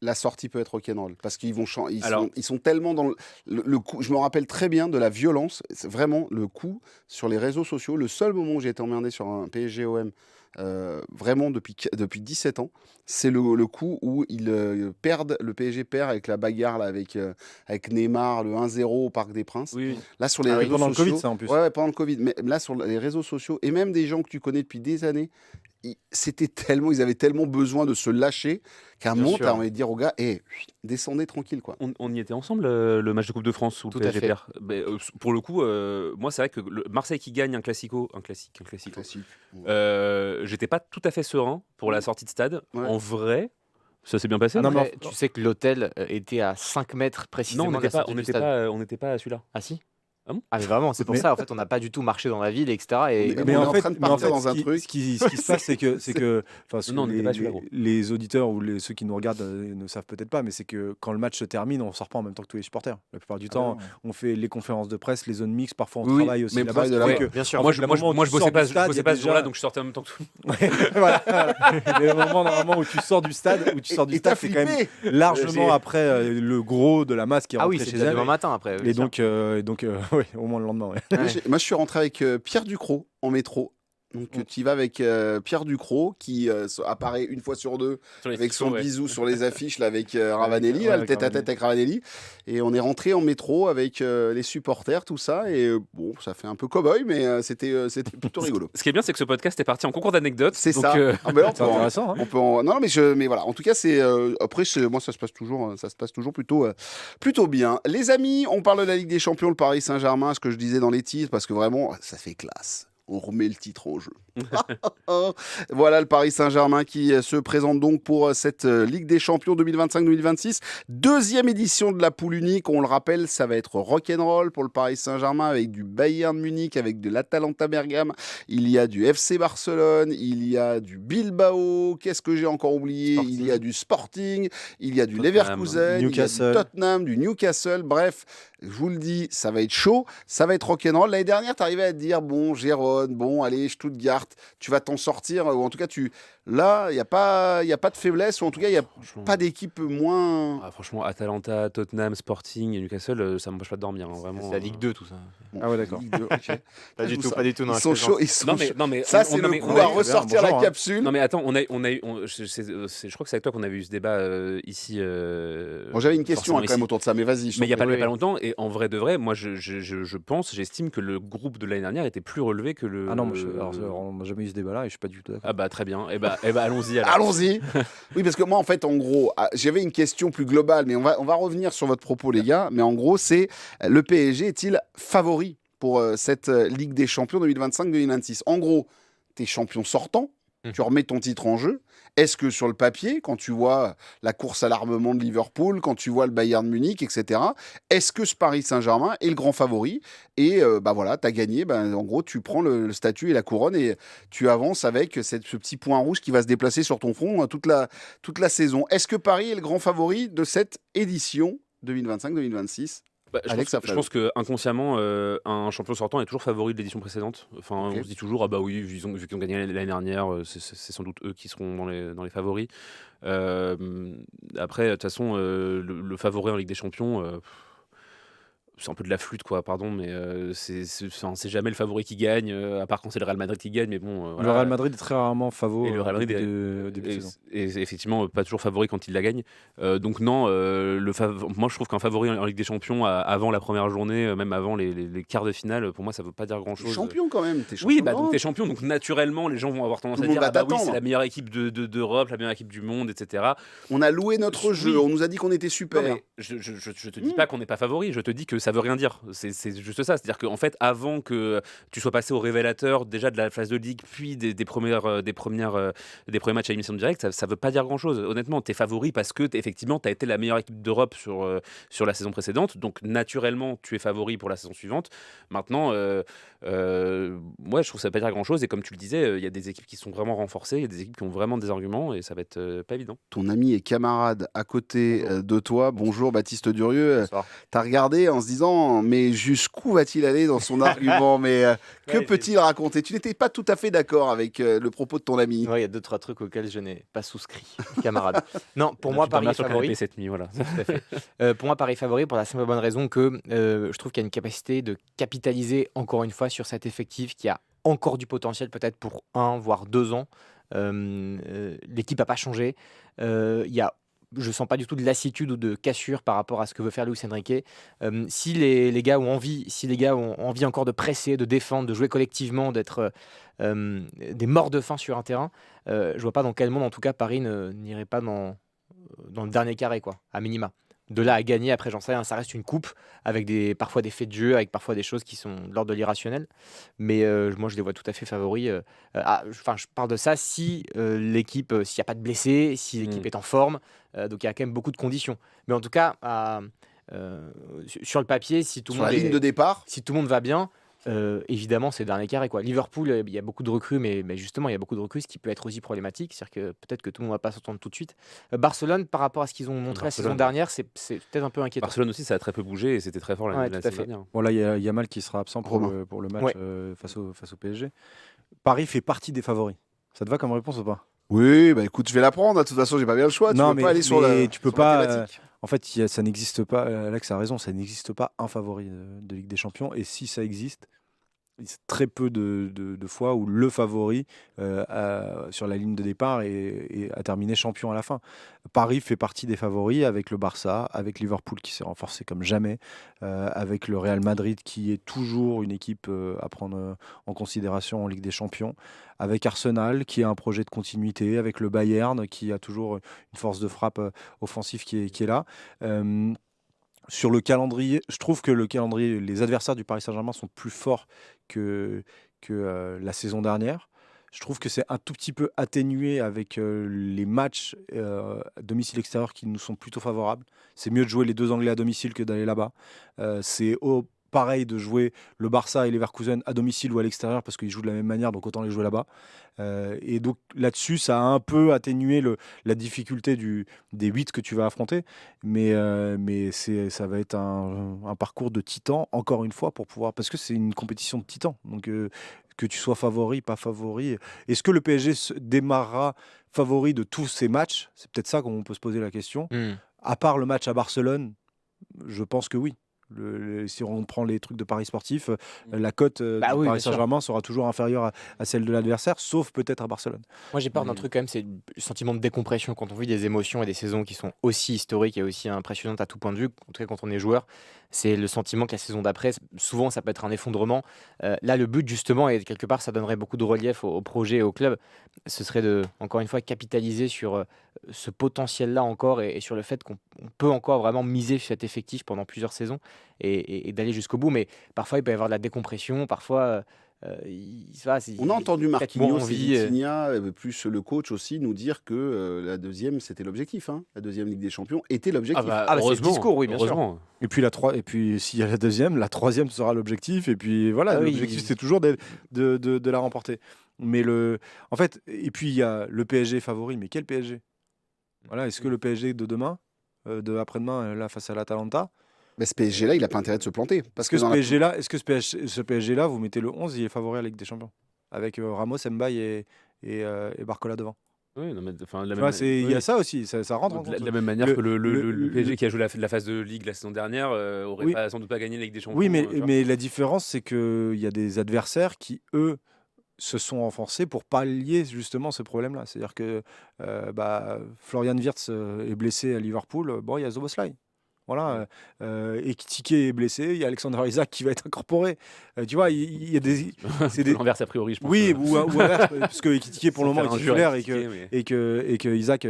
la sortie peut être rock'n'roll parce qu'ils vont ils sont tellement dans le coup. Je me rappelle très bien de la violence. C'est vraiment le coup sur les réseaux sociaux. Le seul moment où j'ai été emmerdé sur un PSG-OM, vraiment depuis 17 ans, c'est le coup où ils perdent. Le PSG perd avec la bagarre là, avec Neymar, le 1-0 au Parc des Princes. Oui. Là sur les réseaux pendant sociaux, le Covid, ça en plus. Ouais, pendant le Covid. Mais là sur les réseaux sociaux et même des gens que tu connais depuis des années. Ils avaient tellement besoin de se lâcher qu'à un Bien moment, sûr. t'as envie de dire aux gars, descendez tranquille, quoi. On y était ensemble le match de Coupe de France où Tout le à PSG fait. perd. Mais, pour le coup, moi c'est vrai que Marseille qui gagne un classico, Classique. j'étais pas tout à fait serein pour la sortie de stade. Ouais. En vrai, ça s'est bien passé. Non, mais Après, tu sais que l'hôtel était à 5 mètres précisément non, de la sortie du stade. on n'était pas à celui-là. Ah si? Ah bon? Ah mais vraiment, c'est pour Mais- ça, en fait, on n'a pas du tout marché dans la ville, etc. Et Mais on est en train de partir dans un ce truc. qui se passe, c'est que Non, on n'était pas celui-là, gros. les auditeurs ou ceux qui nous regardent ne savent peut-être pas, mais c'est que quand le match se termine, on sort pas en même temps que tous les supporters. La plupart du temps, on fait les conférences de presse, les zones mixtes, parfois on Oui, travaille aussi même là-bas. travail de ce qui là-bas. fait que- bien sûr. Moi, fait, je le moment où tu bossais sors pas, du stade, je bossais il y a pas ce jour-là, déjà- donc je sortais en même temps que tout. Voilà. Mais le moment normalement où tu sors du stade, Et t'as c'est quand même flippé. largement après le gros de la masse qui est Ah oui, rentré c'est chez déjà elle. demain matin après. Et donc, ouais, au moins le lendemain. Ouais. Moi, je suis rentré avec Pierre Ducrot en métro. Donc, tu y vas avec Pierre Ducrot qui apparaît une fois sur deux avec son bisou sur les affiches là, avec Ravanelli, là, le avec tête-à-tête avec Ravanelli. Et on est rentré en métro avec les supporters, tout ça. Et bon, ça fait un peu cow-boy, mais c'était plutôt rigolo. Ce qui est bien, c'est que ce podcast est parti en concours d'anecdotes. C'est donc, ça. Ah, ben, C'est intéressant. Hein. on peut non, mais voilà. En tout cas, après, moi, ça se passe toujours plutôt bien. Les amis, on parle de la Ligue des Champions, le Paris Saint-Germain, ce que je disais dans les titres, parce que vraiment, ça fait classe. On remet le titre en jeu. Voilà le Paris Saint-Germain qui se présente donc pour cette Ligue des Champions 2025-2026. Deuxième édition de la poule unique. On le rappelle, ça va être rock'n'roll pour le Paris Saint-Germain avec du Bayern Munich, avec de l'Atalanta Bergame. Il y a du FC Barcelone, il y a du Bilbao. Qu'est-ce que j'ai encore oublié? Sporting. Il y a du Sporting, il y a du Tottenham, Leverkusen, Newcastle. il y a du Tottenham, du Newcastle. Bref, je vous le dis, ça va être chaud, ça va être rock'n'roll. L'année dernière, tu arrivais à te dire, bon, Gérone, bon, allez, Stuttgart, tu vas t'en sortir, ou en tout cas, Là, il n'y a pas de faiblesse, ou en tout cas, il n'y a Franchement, pas d'équipe moins. franchement, Atalanta, Tottenham, Sporting et Newcastle, ça m'empêche pas de dormir, hein, vraiment. C'est la Ligue 2 tout ça. Bon, Ah ouais, d'accord. Ligue 2, ok. Pas du Tout tout, ça. pas du tout. Non, Ils je sont plaisante. chauds, ils sont Non chauds. mais Ça, c'est le coup à ressortir la bonjour, hein. capsule. Non mais attends, je crois que c'est avec toi qu'on avait eu ce débat ici. Bon, j'avais une question forcément quand même ici. autour de ça, mais vas-y. Mais il n'y a pas. pas, pas longtemps, et en vrai de vrai, moi j'estime que le groupe de l'année dernière était plus relevé que le. Ah non, on n'a jamais eu ce débat-là et je suis pas du tout d'accord. Ah bah très bien, et bah allons-y alors. Allons-y. Oui, parce que moi, en fait, en gros, j'avais une question plus globale, mais on va revenir sur votre propos, les gars. Mais en gros, c'est le PSG est-il favori pour cette Ligue des Champions 2025-2026? En gros, t'es champion sortant, tu remets ton titre en jeu. Est-ce que sur le papier, quand tu vois la course à l'armement de Liverpool, quand tu vois le Bayern Munich, etc., est-ce que ce Paris Saint-Germain est le grand favori? Et bah voilà, tu as gagné, en gros, tu prends le statut et la couronne et tu avances avec ce petit point rouge qui va se déplacer sur ton front toute la saison. Est-ce que Paris est le grand favori de cette édition 2025-2026? Je pense que inconsciemment, un champion sortant est toujours favori de l'édition précédente. Enfin, Ok. on se dit toujours, ah bah oui, vu qu'ils ont gagné l'année dernière, c'est sans doute eux qui seront dans les favoris. Après, de toute façon, le favori en Ligue des Champions, c'est un peu de la flûte, quoi, pardon, mais c'est jamais le favori qui gagne, à part quand c'est le Real Madrid qui gagne, mais bon. Le Voilà. Real Madrid est très rarement favori. Et le Real Madrid au début de saison. et effectivement pas toujours favori quand il la gagne. Donc non, moi je trouve qu'un favori en Ligue des Champions avant la première journée, même avant les quarts de finale, pour moi ça veut pas dire grand T'es chose. champion quand même. T'es champion Oui, bah donc d'Europe. t'es champion, donc naturellement les gens vont avoir tendance Tout à le dire monde ah va bah oui c'est t'attendre. la meilleure équipe d'Europe, la meilleure équipe du monde, etc. On a loué notre Oui. jeu, on nous a dit qu'on était super. Non, mais je te dis pas qu'on n'est pas favori, je te dis que ça veut rien dire. C'est juste ça, c'est-à-dire qu'en fait, avant que tu sois passé au révélateur déjà de la phase de ligue, puis des premiers matchs à élimination directe, ça veut pas dire grand-chose. Honnêtement, t'es favori parce que effectivement, t'as été la meilleure équipe d'Europe sur la saison précédente, donc naturellement, tu es favori pour la saison suivante. Maintenant, moi, je trouve que ça veut pas dire grand-chose, et comme tu le disais, il y a des équipes qui sont vraiment renforcées, il y a des équipes qui ont vraiment des arguments, et ça va être pas évident. Ton ami et camarade à côté de toi, bonjour Baptiste Durieux. Bonsoir. T'as regardé en se disant, mais jusqu'où va-t-il aller dans son argument? Mais que Ouais, peut-il raconter? Tu n'étais pas tout à fait d'accord avec le propos de ton ami. Ouais, il y a 2-3 trucs auxquels je n'ai pas souscrit, camarade. Non, pour Là, moi, tu Paris dormiras est sur le favori. canapé cette nuit, voilà. Tout à fait. Pour moi, Paris est favori pour la simple et bonne raison que je trouve qu'il y a une capacité de capitaliser encore une fois sur cet effectif qui a encore du potentiel peut-être pour 1 voire 2 ans. L'équipe n'a pas changé. Je sens pas du tout de lassitude ou de cassure par rapport à ce que veut faire Luis Enrique. Si les gars ont envie encore de presser, de défendre, de jouer collectivement, d'être des morts de faim sur un terrain, je vois pas dans quel monde en tout cas Paris n'irait pas dans le dernier carré, quoi, à minima. De là à gagner, après, j'en sais rien, ça reste une coupe avec parfois des faits de jeu, avec parfois des choses qui sont de l'ordre de l'irrationnel. Mais moi, je les vois tout à fait favoris. Je parle de ça si l'équipe, s'il n'y a pas de blessés, si l'équipe est en forme. Donc, il y a quand même beaucoup de conditions. Mais en tout cas, sur le papier, si tout le Sur la monde ligne de départ, si tout le monde va bien, évidemment, c'est le dernier carré, quoi. Liverpool, il y a beaucoup de recrues, mais justement, il y a beaucoup de recrues, ce qui peut être aussi problématique. C'est-à-dire que peut-être que tout le monde ne va pas s'entendre tout de suite. Barcelone, par rapport à ce qu'ils ont montré la saison Barcelone, dernière, c'est peut-être un peu inquiétant. Barcelone aussi, ça a très peu bougé et c'était très fort Ouais, la tout à saison fait. dernière. Bon, là, il y a Yamal qui sera absent pour Romain. le match Ouais. face au PSG. Paris fait partie des favoris. Ça te va comme réponse ou pas? oui, bah écoute, je vais la prendre. De toute façon, j'ai pas bien le choix. Non, Tu peux pas aller sur la. tu peux sur la pas. thématique. En fait, ça n'existe pas. Alex a raison, ça n'existe pas un favori de Ligue des Champions. Et si ça existe, c'est très peu de fois où le favori sur la ligne de départ a terminé champion à la fin. Paris fait partie des favoris avec le Barça, avec Liverpool qui s'est renforcé comme jamais, avec le Real Madrid qui est toujours une équipe à prendre en considération en Ligue des Champions, avec Arsenal qui a un projet de continuité, avec le Bayern qui a toujours une force de frappe offensive qui est là. Sur le calendrier, je trouve que les adversaires du Paris Saint-Germain sont plus forts que la saison dernière. Je trouve que c'est un tout petit peu atténué avec les matchs domicile-extérieur qui nous sont plutôt favorables. C'est mieux de jouer les 2 Anglais à domicile que d'aller là-bas. C'est pareil de jouer le Barça et Leverkusen à domicile ou à l'extérieur parce qu'ils jouent de la même manière, donc autant les jouer là-bas. Et donc là-dessus, ça a un peu atténué la difficulté des 8 que tu vas affronter. Mais ça va être un parcours de titan, encore une fois, parce que c'est une compétition de titans. Donc que tu sois favori, pas favori. Est-ce que le PSG démarrera favori de tous ces matchs ? C'est peut-être ça qu'on peut se poser la question. À part le match à Barcelone, je pense que oui. Si on prend les trucs de paris sportifs, la cote de Paris Saint-Germain sera toujours inférieure à celle de l'adversaire, sauf peut-être à Barcelone. Moi j'ai peur d'un truc quand même, c'est le sentiment de décompression quand on vit des émotions et des saisons qui sont aussi historiques et aussi impressionnantes à tout point de vue, en tout cas quand on est joueur. C'est le sentiment que la saison d'après, souvent ça peut être un effondrement. Là le but justement, et quelque part ça donnerait beaucoup de relief au projet et au club, ce serait de, encore une fois, capitaliser sur ce potentiel-là encore et sur le fait qu'on peut encore vraiment miser sur cet effectif pendant plusieurs saisons et d'aller jusqu'au bout. Mais parfois il peut y avoir de la décompression, parfois... on a entendu Marquinhos et envie, Vitinha, plus le coach aussi, nous dire que la deuxième, c'était l'objectif. La deuxième Ligue des Champions était l'objectif. C'est le discours, oui, bien sûr. Et puis s'il y a la troisième sera l'objectif. Et puis voilà, l'objectif c'est toujours de la remporter. Mais en fait, et puis il y a le PSG favori. Mais quel PSG ? Voilà, est-ce que le PSG de demain, de après-demain, là face à l'Atalanta, Mais ce PSG-là, il n'a pas intérêt de se planter. Parce que ce PSG-là, vous mettez le 11, il est favori à la Ligue des Champions. Avec Ramos, Mbaye et Barcola devant. Oui, non, mais, il y a ça aussi, ça rentre en compte. De la même manière que le PSG qui a joué la phase de Ligue la saison dernière aurait sans doute pas gagné la Ligue des Champions. Oui, mais la différence, c'est qu'il y a des adversaires qui, eux, se sont enfoncés pour pallier justement ce problème-là. C'est-à-dire que Florian Wirtz est blessé à Liverpool, il y a Szoboszlai. Voilà, Ekitike est blessé, il y a Alexander Isak qui va être incorporé. Tu vois, il y a des. C'est l'inverse a priori, je pense. Oui, ou inverse, parce que Ekitike pour le moment est titulaire et que Isak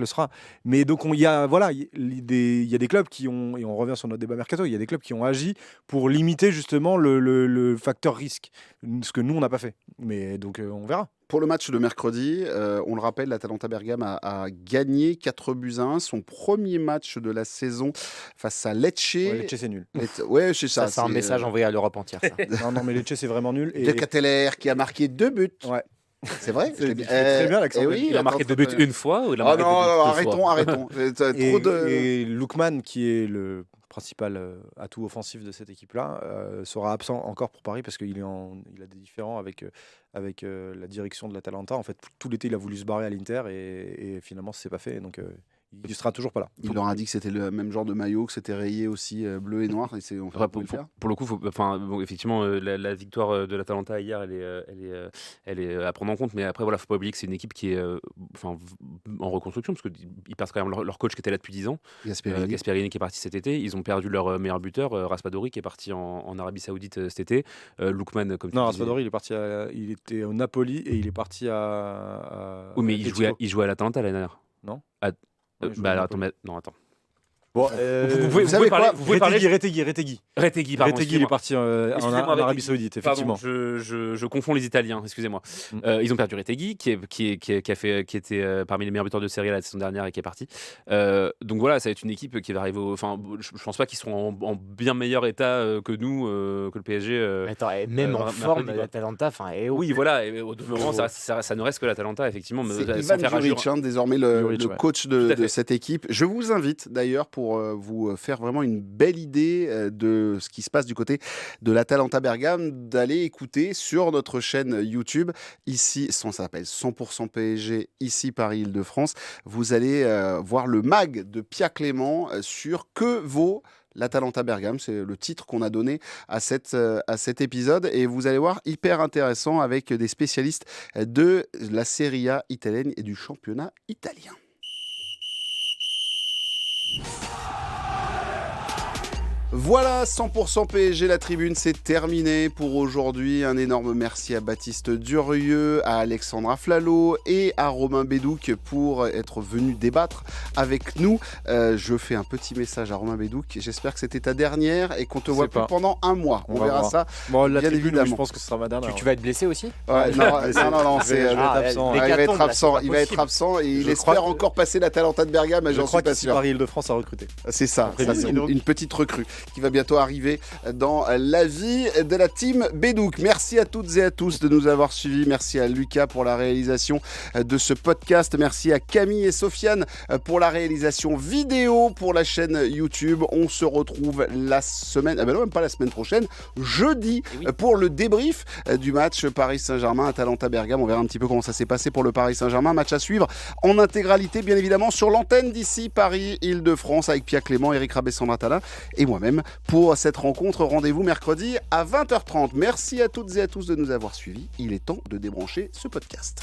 le sera. Mais donc il y a des clubs qui ont, et on revient sur notre débat mercato, il y a des clubs qui ont agi pour limiter justement le facteur risque, ce que nous on n'a pas fait. Mais donc on verra. Pour le match de mercredi, on le rappelle, l'Atalanta Bergame a gagné 4-1, son premier match de la saison face à Lecce. Lecce, c'est nul. Ouais, c'est ça. C'est un message envoyé à l'Europe entière. Ça. non, mais Lecce, c'est vraiment nul. De Catteler qui a marqué 2 buts. Ouais. C'est vrai. C'est très bien l'accent. Oui, il a marqué 2 buts une fois ou il a marqué arrêtons. Et Lookman, qui est le principal atout offensif de cette équipe-là, sera absent encore pour Paris parce qu'il a des différends avec la direction de l'Atalanta. En fait, tout l'été, il a voulu se barrer à l'Inter et finalement, ça s'est pas fait. Donc, il ne sera toujours pas là. Il leur a dit que c'était le même genre de maillot, que c'était rayé aussi bleu et noir. Pour le coup, effectivement, la victoire de l'Atalanta hier, elle est à prendre en compte. Mais après, voilà, faut pas oublier que c'est une équipe qui est en reconstruction parce qu'ils perdent quand même leur coach qui était là depuis 10 ans, Gasperini qui est parti cet été. Ils ont perdu leur meilleur buteur, Raspadori, qui est parti en Arabie Saoudite cet été. Lookman, comme tu disais. Raspadori, il était au Napoli et il est parti à oui, mais il jouait à l'Atalanta l'année dernière. Non. Attends. Bon, vous savez quoi ? Retegui, pardon. il est parti en Arabie Saoudite, effectivement. Pardon, je confonds les Italiens, excusez-moi. Ils ont perdu Retegui, qui était parmi les meilleurs buteurs de Serie A la saison dernière et qui est parti. Donc voilà, ça va être une équipe qui va arriver je pense pas qu'ils seront en bien meilleur état que nous, que le PSG. Attends, même en forme, l'Atalanta, oui, voilà, et au demeurant, ça ne reste que l'Atalanta, effectivement. C'est Ivan Juric, désormais le coach de cette équipe. Je vous invite d'ailleurs pour vous faire vraiment une belle idée de ce qui se passe du côté de l'Atalanta Bergame, d'aller écouter sur notre chaîne YouTube, ici, ça s'appelle 100% PSG, ici Paris-Île-de-France. Vous allez voir le mag de Pia Clément sur que vaut l'Atalanta Bergame, c'est le titre qu'on a donné à cet épisode, et vous allez voir, hyper intéressant avec des spécialistes de la Serie A italienne et du championnat italien. Voilà, 100% PSG, la tribune, c'est terminé pour aujourd'hui. Un énorme merci à Baptiste Durieux, à Alexandra Flalo et à Romain Bédouc pour être venus débattre avec nous. Je fais un petit message à Romain Bédouc. J'espère que c'était ta dernière et qu'on te voit plus pendant un mois. On verra ça. Bon, la tribune, évidemment. Je pense que ce sera ma dernière. Tu vas être blessé aussi ? Ouais, non, il va être absent et il espère encore passer l'Atalanta de Bergame. Je crois qu'ici Paris-Île-de-France a recruté. C'est ça, c'est une petite recrue. qui va bientôt arriver dans la vie de la team Bédouk. Merci à toutes et à tous de nous avoir suivis. Merci à Lucas pour la réalisation de ce podcast. Merci à Camille et Sofiane pour la réalisation vidéo pour la chaîne YouTube. On se retrouve la semaine, non, même pas la semaine prochaine, jeudi, pour le débrief du match Paris Saint-Germain Atalanta Bergame. On verra un petit peu comment ça s'est passé pour le Paris Saint-Germain. Match à suivre en intégralité, bien évidemment, sur l'antenne d'ici Paris-Île-de-France avec Pierre Clément, Eric Rabé, Sandra Talin et moi-même pour cette rencontre. Rendez-vous mercredi à 20h30. Merci à toutes et à tous de nous avoir suivis. Il est temps de débrancher ce podcast.